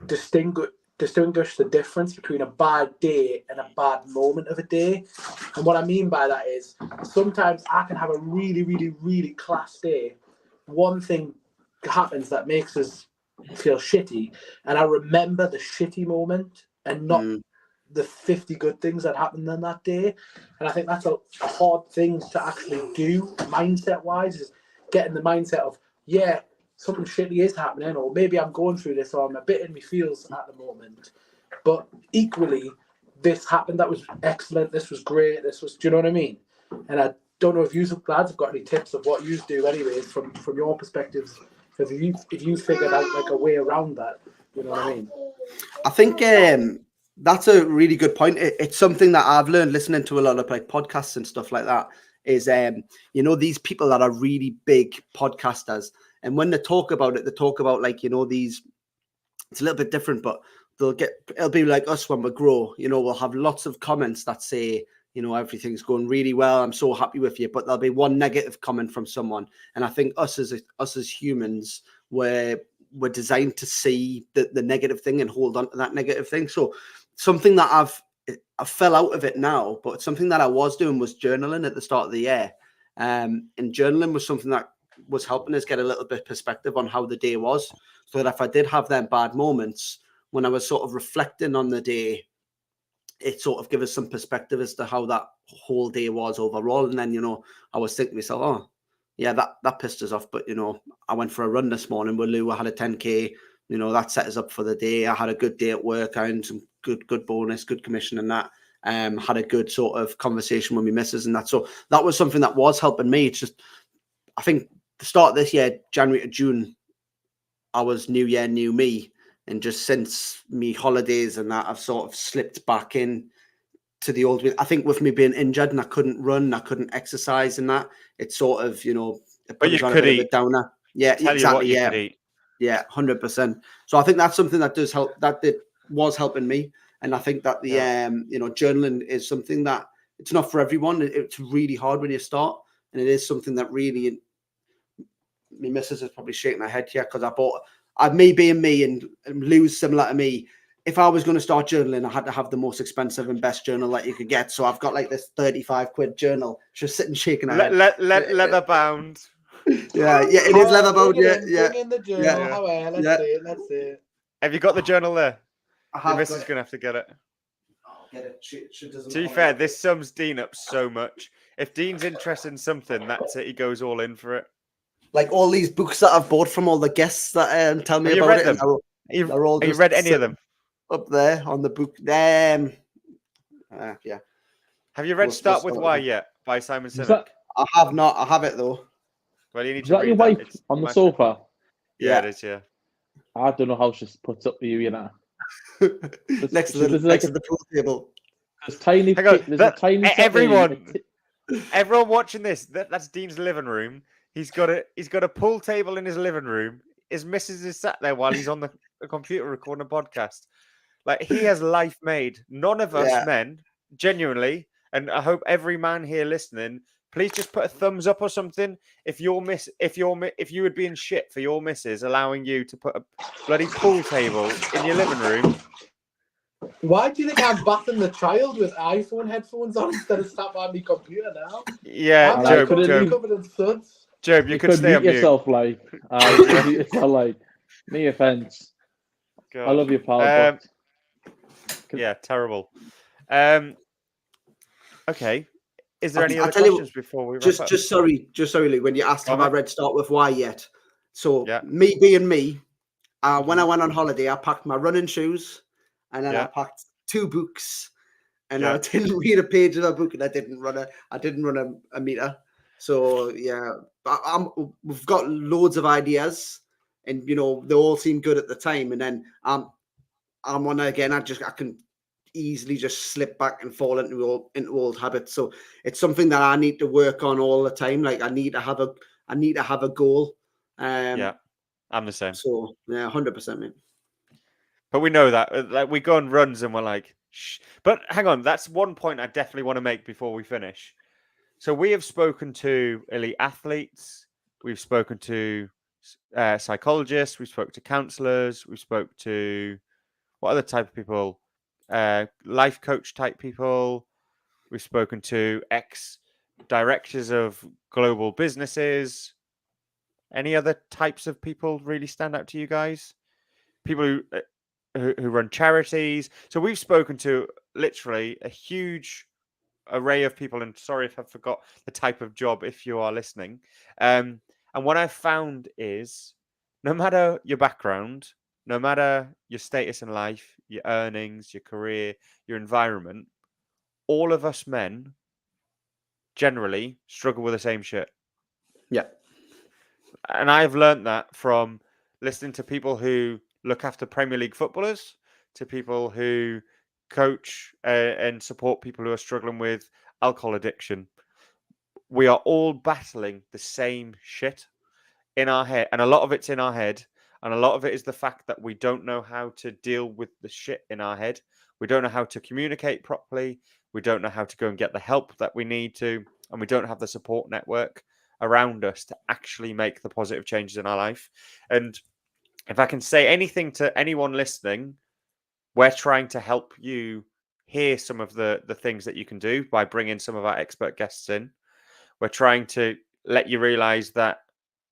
distinguish the difference between a bad day and a bad moment of a day. And what I mean by that is sometimes I can have a really, really, really class day. One thing happens that makes us feel shitty, and I remember the shitty moment and not the 50 good things that happened on that day. And I think that's a hard thing to actually do mindset wise, is getting the mindset of, yeah, something shitty is happening, or maybe I'm going through this, or I'm a bit in my feels at the moment, but equally this happened, that was excellent, this was great, this was, do you know what I mean? And I don't know if you lads have got any tips of what you do anyways from your perspectives, because if you figured out like a way around that, you know what I mean? I think that's a really good point. It's something that I've learned listening to a lot of like podcasts and stuff like that, is you know, these people that are really big podcasters, and when they talk about it, they talk about like, you know, these, it's a little bit different, but it'll be like us when we grow, you know, we'll have lots of comments that say, you know, everything's going really well, I'm so happy with you, but there'll be one negative comment from someone. And I think us as humans, we're designed to see the negative thing and hold on to that negative thing. So something that I fell out of it now, but something that I was doing was journaling at the start of the year. And journaling was something that was helping us get a little bit perspective on how the day was, so that if I did have them bad moments, when I was sort of reflecting on the day, it sort of gave us some perspective as to how that whole day was overall. And then, you know, I was thinking to myself, oh yeah, that pissed us off, but you know, I went for a run this morning with Lou, I had a 10k, you know, that set us up for the day. I had a good day at work, I earned some good bonus, good commission, and that had a good sort of conversation with my missus and that. So that was something that was helping me. It's just, I think the start of this year, January to June, I was new year, new me. And just since me holidays and that, I've sort of slipped back in to the old. I think with me being injured and I couldn't run, I couldn't exercise and that, it's sort of, you know, but you could eat. Downer. Yeah, exactly. Yeah, 100%. So I think that's something that does help. That it was helping me, and I think that the you know, journaling is something that it's not for everyone. It's really hard when you start, and it is something that really. My missus is probably shaking her head here because me being me and Lou's similar to me. If I was going to start journaling, I had to have the most expensive and best journal that you could get. So I've got like this 35 quid journal, just sitting shaking her head. Leather bound. Yeah, it is leather bound. Bring in the journal. Let's see it. Have you got the journal there? Your missus is going to have to get it. Get it. She doesn't. To be fair, this sums Dean up so much. If Dean's interested in something, that's it. He goes all in for it. Like all these books that I've bought from all the guests that tell me about it. Them? They're all have you read any of them? Up there on the book. Yeah. Have you read Start With Why yet by Simon Sinek? I have not. I have it though. Well, you need to read your wife on the sofa? Yeah, it is. Yeah. I don't know how she puts up with you, you know. next to the pool table. There's tiny. There's a tiny. Everyone watching this. That's Dean's living room. He's got a pool table in his living room. His missus is sat there while he's on the computer recording a podcast. Like, he has life made. None of us men, genuinely, and I hope every man here listening please just put a thumbs up or something. If you would be in shit for your missus allowing you to put a bloody pool table in your living room. Why do you think I'm bathing the child with iPhone headphones on instead of sat by my computer now? Yeah, I'm Job, covered in suds. Job, you could stay mute on mute. yourself, like. You could mute yourself, like. No offense. God. I love you, pal. Yeah, terrible. Okay. Is there any I'll other tell you questions before we wrap up? Just sorry, Luke, when you asked have I read Start With Why yet? So Yeah. me being me, when I went on holiday, I packed my running shoes, and then I packed 2 books, and I didn't read a page of a book, and I didn't run a meter. So yeah, we've got loads of ideas, and they all seem good at the time, and then I'm on again. I can easily just slip back and fall into old habits. So it's something that I need to work on all the time. Like I need to have a goal. Yeah, I'm the same. So yeah, 100%, mate. But we know that. Like we go on runs and we're like, shh. But hang on, that's one point I definitely want to make before we finish. So we have spoken to elite athletes. We've spoken to psychologists. We've spoken to counselors. We've spoke to what other type of people? Life coach type people. We've spoken to ex-directors of global businesses. Any other types of people really stand out to you guys? People who run charities. So we've spoken to literally a huge array of people. And sorry if I forgot the type of job if you are listening. And what I've found is no matter your background, no matter your status in life, your earnings, your career, your environment, all of us men generally struggle with the same shit. Yeah. And I've learned that from listening to people who look after Premier League footballers, to people who coach and support people who are struggling with alcohol addiction. We are all battling the same shit in our head. And a lot of it's in our head. And a lot of it is the fact that we don't know how to deal with the shit in our head. We don't know how to communicate properly. We don't know how to go and get the help that we need to. And we don't have the support network around us to actually make the positive changes in our life. And if I can say anything to anyone listening, we're trying to help you hear some of the things that you can do by bringing some of our expert guests in. We're trying to let you realize that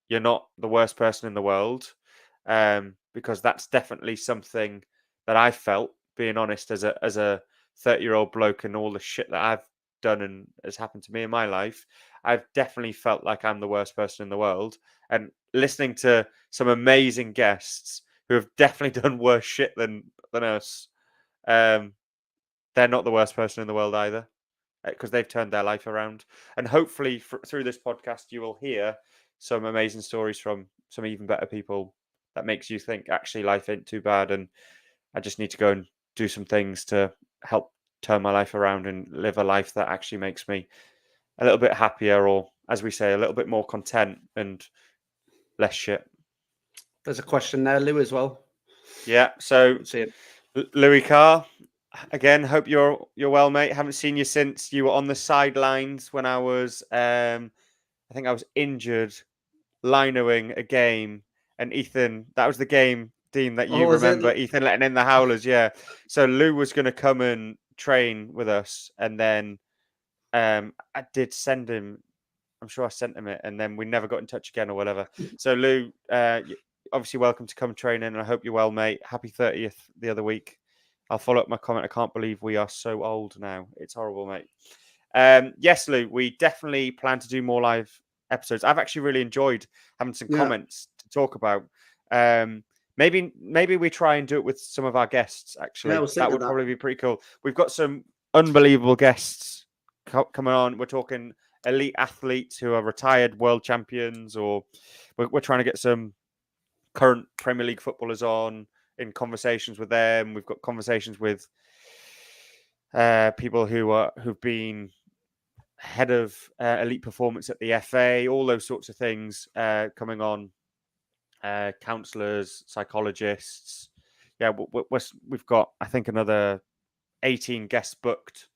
you're not the worst person in the world, because that's definitely something that I felt, being honest, as a 30-year-old bloke and all the shit that I've done and has happened to me in my life. I've definitely felt like I'm the worst person in the world. And listening to some amazing guests who have definitely done worse shit than us, they're not the worst person in the world either, because they've turned their life around. And hopefully through this podcast, you will hear some amazing stories from some even better people that makes you think, actually, life ain't too bad. And I just need to go and do some things to help turn my life around and live a life that actually makes me a little bit happier, or as we say, a little bit more content and less shit. There's a question there, Lou, as well. Yeah. So Louis Carr, again, hope you're well, mate. Haven't seen you since you were on the sidelines when I was, I think I was injured, linoing a game, and Ethan, that was the game, Dean, that you remember, Ethan letting in the howlers, yeah. So Lou was going to come and train with us, and then I did send him, I'm sure I sent him it, and then we never got in touch again or whatever. So Lou, obviously welcome to come training, and I hope you're well, mate. Happy 30th the other week. I'll follow up my comment. I can't believe we are so old now. It's horrible, mate. Yes, Lou, we definitely plan to do more live episodes. I've actually really enjoyed having some comments to talk about. Maybe we try and do it with some of our guests, actually. That would probably be pretty cool. We've got some unbelievable guests coming on. We're talking elite athletes who are retired world champions, or we're trying to get some current Premier League footballers on in conversations with them. We've got conversations with people who've been head of elite performance at the FA, all those sorts of things coming on. Counselors, psychologists. Yeah, we've got, I think, another 18 guests booked.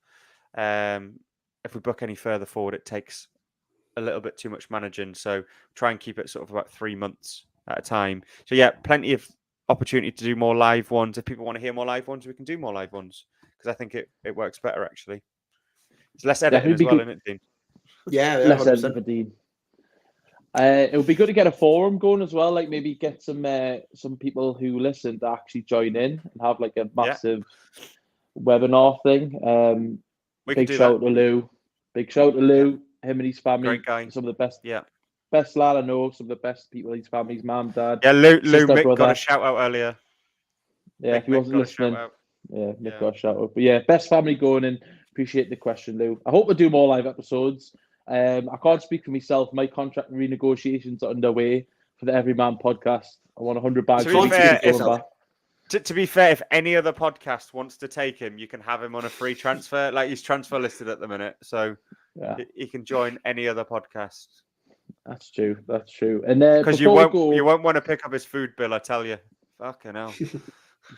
If we book any further forward, it takes a little bit too much managing. So try and keep it sort of about 3 months at a time. So yeah, plenty of opportunity to do more live ones. If people want to hear more live ones, we can do more live ones because I think it works better actually. It's less editing as well, isn't it, Dean? Yeah, Less 100%. editing for Dean. It would be good to get a forum going as well. Like maybe get some people who listen to actually join in and have like a massive webinar thing. Big shout to Lou. Big shout to Lou. Him and his family. Great guy. Some of the best. Best lad I know. Some of the best people in his family. His mum, dad. Yeah, Lou sister, Mick brother. got a shout out earlier. Yeah, if he wasn't listening. Yeah, Mick got a shout out. But yeah, best family going in. Appreciate the question, Lou. I hope we do more live episodes. I can't speak for myself. My contract renegotiations are underway for the Everyman podcast. I want 100 bags. To be fair, if any other podcast wants to take him, you can have him on a free transfer. Like he's transfer listed at the minute, so he can join any other podcast. That's true. That's true. And because you won't want to pick up his food bill. I tell you, fucking hell.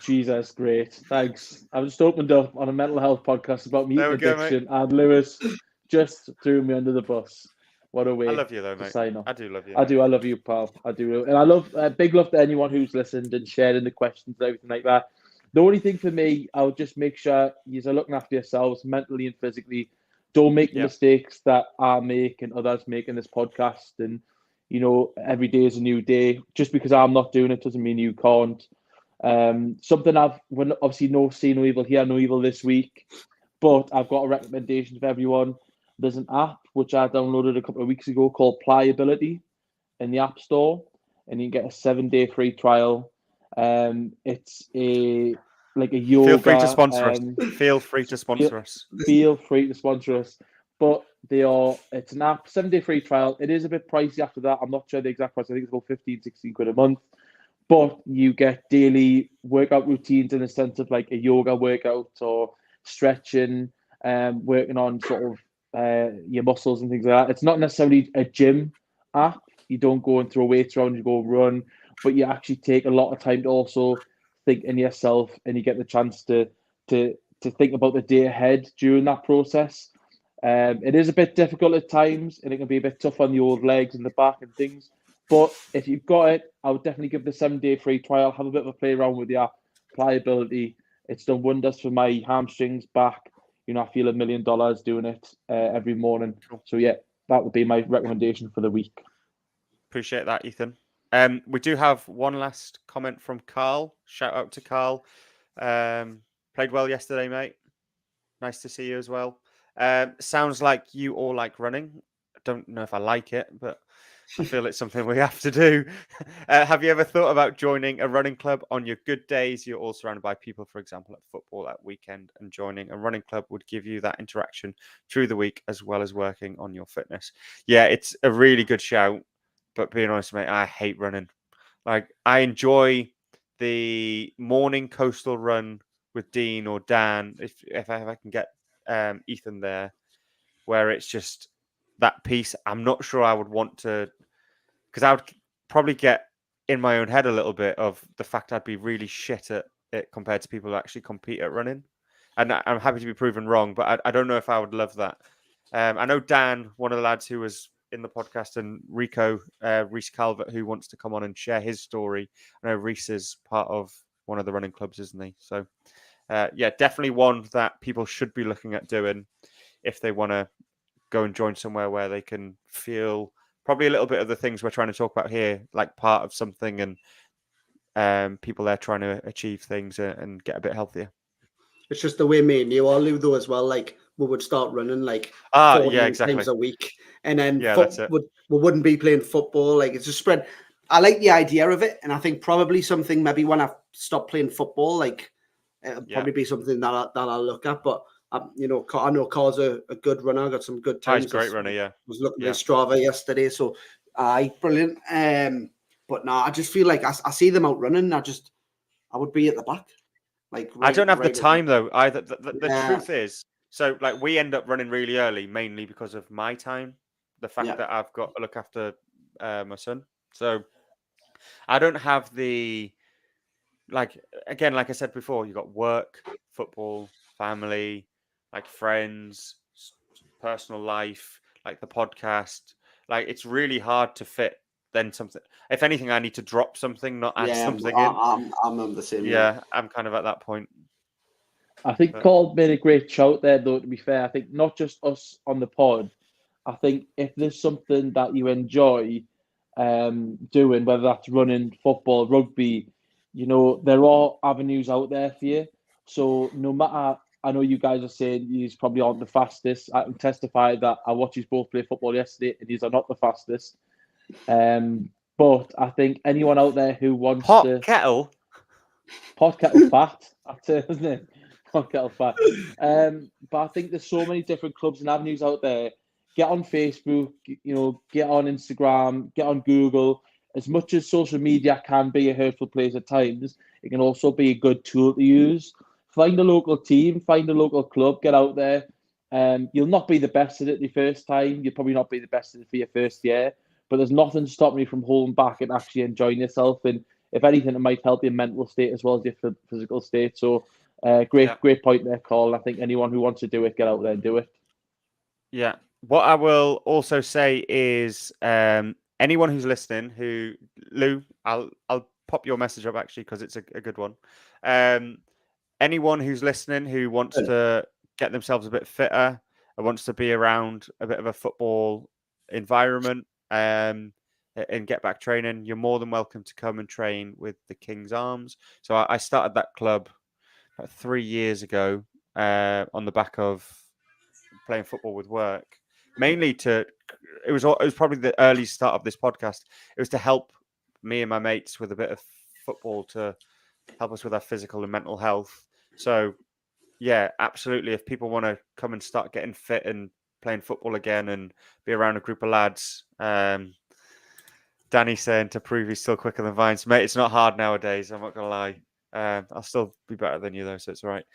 Jesus, great. Thanks. I just opened up on a mental health podcast about meat addiction, and Lewis just threw me under the bus. What a way! I love you though, mate. I do love you. I do. I love you, pal. I do. And I love big love to anyone who's listened and shared in the questions and everything like that. The only thing for me, I would just make sure you're looking after yourselves mentally and physically. Don't make the mistakes that I make and others make in this podcast. And every day is a new day. Just because I'm not doing it doesn't mean you can't. Something obviously see no evil, hear no evil this week, but I've got a recommendation for everyone. There's an app which I downloaded a couple of weeks ago called Pliability in the App Store, and you can get a 7-day free trial. It's a yoga. Feel free to sponsor us. Feel free to sponsor us. Feel free to sponsor us. But it's an app, 7-day free trial. It is a bit pricey after that. I'm not sure the exact price. I think it's about 15, 16 quid a month. But you get daily workout routines in the sense of like a yoga workout or stretching, working on sort of your muscles and things like that. It's not necessarily a gym app. You don't go and throw weights around, you go run, but you actually take a lot of time to also think in yourself, and you get the chance to think about the day ahead during that process. It is a bit difficult at times, and it can be a bit tough on the old legs and the back and things. But if you've got it, I would definitely give the 7-day free trial. Have a bit of a play around with your pliability. It's done wonders for my hamstrings, back. I feel $1 million doing it every morning. So yeah, that would be my recommendation for the week. Appreciate that, Ethan. We do have one last comment from Carl. Shout out to Carl. Played well yesterday, mate. Nice to see you as well. Sounds like you all like running. I don't know if I like it, but I feel it's something we have to do. Have you ever thought about joining a running club on your good days? You're all surrounded by people, for example, at football at weekend, and joining a running club would give you that interaction through the week as well as working on your fitness. Yeah, it's a really good shout, but being honest, mate, I hate running. Like, I enjoy the morning coastal run with Dean or Dan, if I can get Ethan there, where it's just that piece. I'm not sure I would want to, because I would probably get in my own head a little bit of the fact I'd be really shit at it compared to people who actually compete at running. And I'm happy to be proven wrong, but I don't know if I would love that. I know Dan, one of the lads who was in the podcast, and Rico, Reese Calvert, who wants to come on and share his story. I know Reese is part of one of the running clubs, isn't he? So, yeah, definitely one that people should be looking at doing if they want to go and join somewhere where they can feel probably a little bit of the things we're trying to talk about here, like part of something, and people there trying to achieve things and get a bit healthier. It's just the way me and you all do though as well. Like we would start running like 40 times a week, and then we wouldn't be playing football. Like it's just spread. I like the idea of it, and I think probably something maybe when I stop playing football, like it'll probably be something that I'll look at. But I know Carl's a good runner. Got some good times. He's a great runner. Yeah, was looking at Strava yesterday, so brilliant. But no, I just feel like I see them out running. I would be at the back. Like I don't have the time though either. The truth is, so like we end up running really early, mainly because of my time. The fact that I've got to look after my son, so I don't have the like I said before. You got work, football, family, like friends, personal life, like the podcast. Like, it's really hard to fit then something. If anything, I need to drop something, not add something in. I'm on the same. Yeah, I'm kind of at that point. I think Carl made a great shout there, though, to be fair. I think not just us on the pod. I think if there's something that you enjoy doing, whether that's running, football, rugby, there are avenues out there for you. So no matter, I know you guys are saying you probably aren't the fastest. I can testify that I watched you both play football yesterday, and these are not the fastest. But I think anyone out there who wants pot to... kettle fat, that's it, isn't it? Pot kettle fat. But I think there's so many different clubs and avenues out there. Get on Facebook, get on Instagram, get on Google. As much as social media can be a hurtful place at times, it can also be a good tool to use. Find a local team, find a local club, get out there. You'll not be the best at it the first time. You'll probably not be the best at it for your first year. But there's nothing stopping you from holding back and actually enjoying yourself. And if anything, it might help your mental state as well as your physical state. So great point there, Carl. I think anyone who wants to do it, get out there and do it. Yeah. What I will also say is anyone who's listening, Lou, I'll pop your message up actually because it's a good one. Anyone who's listening who wants to get themselves a bit fitter, and wants to be around a bit of a football environment and get back training, you're more than welcome to come and train with the King's Arms. So I started that club about 3 years ago on the back of playing football with work. Mainly it was probably the early start of this podcast. It was to help me and my mates with a bit of football to help us with our physical and mental health. So yeah, absolutely. If people want to come and start getting fit and playing football again and be around a group of lads, Danny saying to prove he's still quicker than Vines, mate. It's not hard nowadays. I'm not gonna lie. I'll still be better than you though, so it's all right.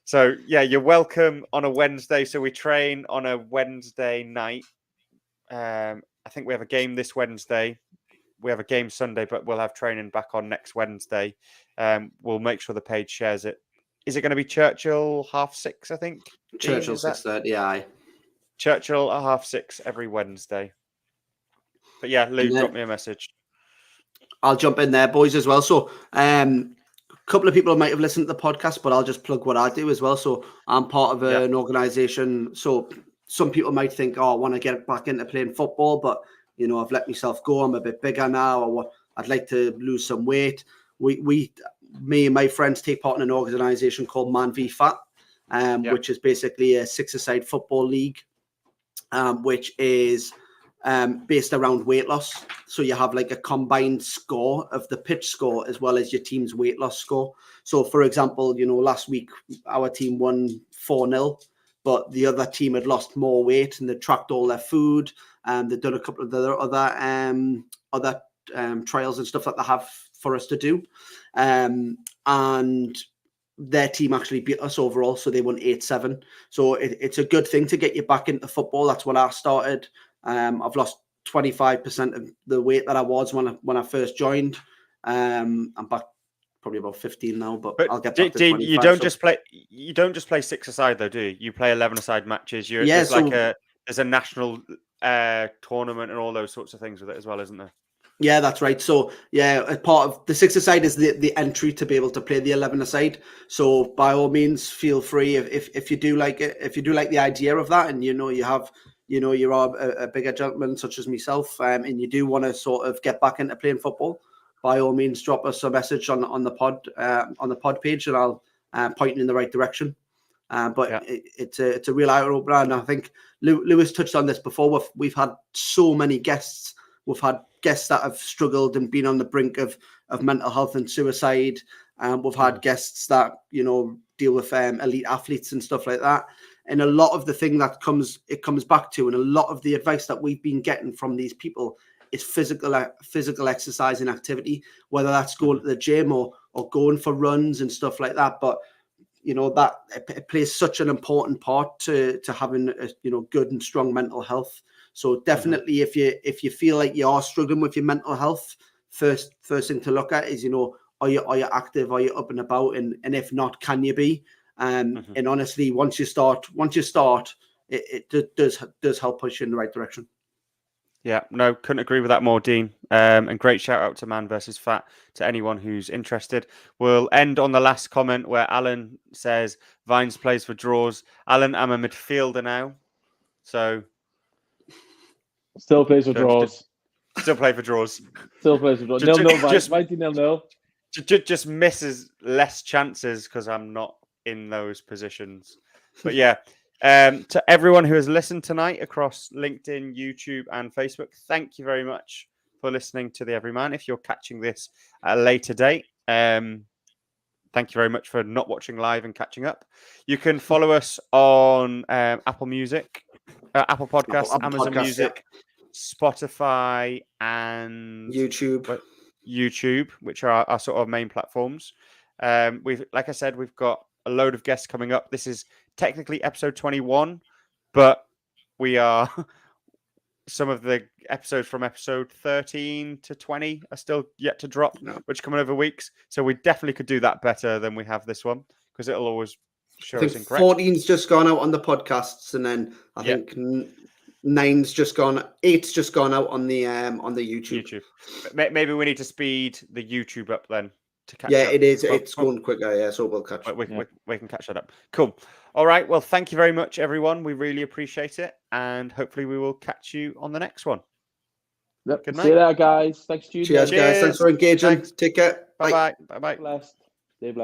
So yeah, you're welcome on a Wednesday. So we train on a Wednesday night. I think we have a game this Wednesday. We have a game Sunday, but we'll have training back on next Wednesday. We'll make sure the page shares it. Is it going to be Churchill 6:30? I think Churchill 6:30. Aye. Churchill at 6:30 every Wednesday. But yeah, Lou, drop me a message. I'll jump in there, boys, as well. So, a couple of people might have listened to the podcast, but I'll just plug what I do as well. So, I'm part of an organisation. So, some people might think, I want to get back into playing football, but I've let myself go. I'm a bit bigger now, or I'd like to lose some weight. Me and my friends take part in an organisation called Man v Fat, which is basically a 6-a-side football league, which is based around weight loss. So you have like a combined score of the pitch score as well as your team's weight loss score. So for example, last week our team won 4-0, but the other team had lost more weight and they tracked all their food. They've done a couple of the other trials and stuff that they have for us to do. And their team actually beat us overall. So they won 8-7. So it's a good thing to get you back into football. That's when I started. I've lost 25% of the weight that I was when I first joined. I'm back probably about 15 now, but I'll get back to 25. You don't just play 6-a-side though, do you? You play 11-a-side matches. There's a national tournament and all those sorts of things with it as well, isn't there? Yeah, that's right. So yeah, a part of the 6-a-side is the entry to be able to play the 11-a-side. So by all means, feel free if you do like it, if you do like the idea of that, and you're a bigger gentleman such as myself, and you do want to sort of get back into playing football, by all means, drop us a message on the pod page, and I'll point you in the right direction. It's a real eye opener, and I think Lewis touched on this before. We've had so many guests. We've had guests that have struggled and been on the brink of mental health and suicide. We've had guests that deal with elite athletes and stuff like that. And a lot of the thing that comes back to, and a lot of the advice that we've been getting from these people is physical exercise and activity, whether that's going to the gym or going for runs and stuff like that. But that it plays such an important part to having good and strong mental health. So definitely, if you feel like you are struggling with your mental health, first thing to look at is are you active, are you up and about, and if not, can you be? And honestly, once you start, it does help push you in the right direction. Yeah, no, couldn't agree with that more, Dean. And great shout out to Man versus Fat to anyone who's interested. We'll end on the last comment where Alan says Vines plays for draws. Alan, I'm a midfielder now, so Still plays for draws. Still play for draws. Still plays for draws. 0-0 Vines. 0-0. Just misses less chances because I'm not in those positions. But yeah. To everyone who has listened tonight across LinkedIn, YouTube, and Facebook, thank you very much for listening to The Everyman. If you're catching this at a later date, thank you very much for not watching live and catching up. You can follow us on Apple Music, Apple Podcasts, Apple Amazon Podcasts, Music, Spotify, and YouTube, which are our sort of main platforms. Like I said, we've got a load of guests coming up. This is technically episode 21, but we are some of the episodes from episode 13 to 20 are still yet to drop, which come in over weeks. So we definitely could do that better than we have this one because it'll always show us incorrect. 14's just gone out on the podcasts, and then I think 8's just gone out on the YouTube. Maybe we need to speed the YouTube up then. To catch up. It is. It's going quicker, so we'll catch. We can catch that up. Cool. All right. Well, thank you very much, everyone. We really appreciate it, and hopefully, we will catch you on the next one. Yep. Good night. See you there, guys. Thanks, Jude. Cheers, guys. Thanks for engaging. Thanks. Take care. Bye bye. Bye bye. Blessed. Stay blessed.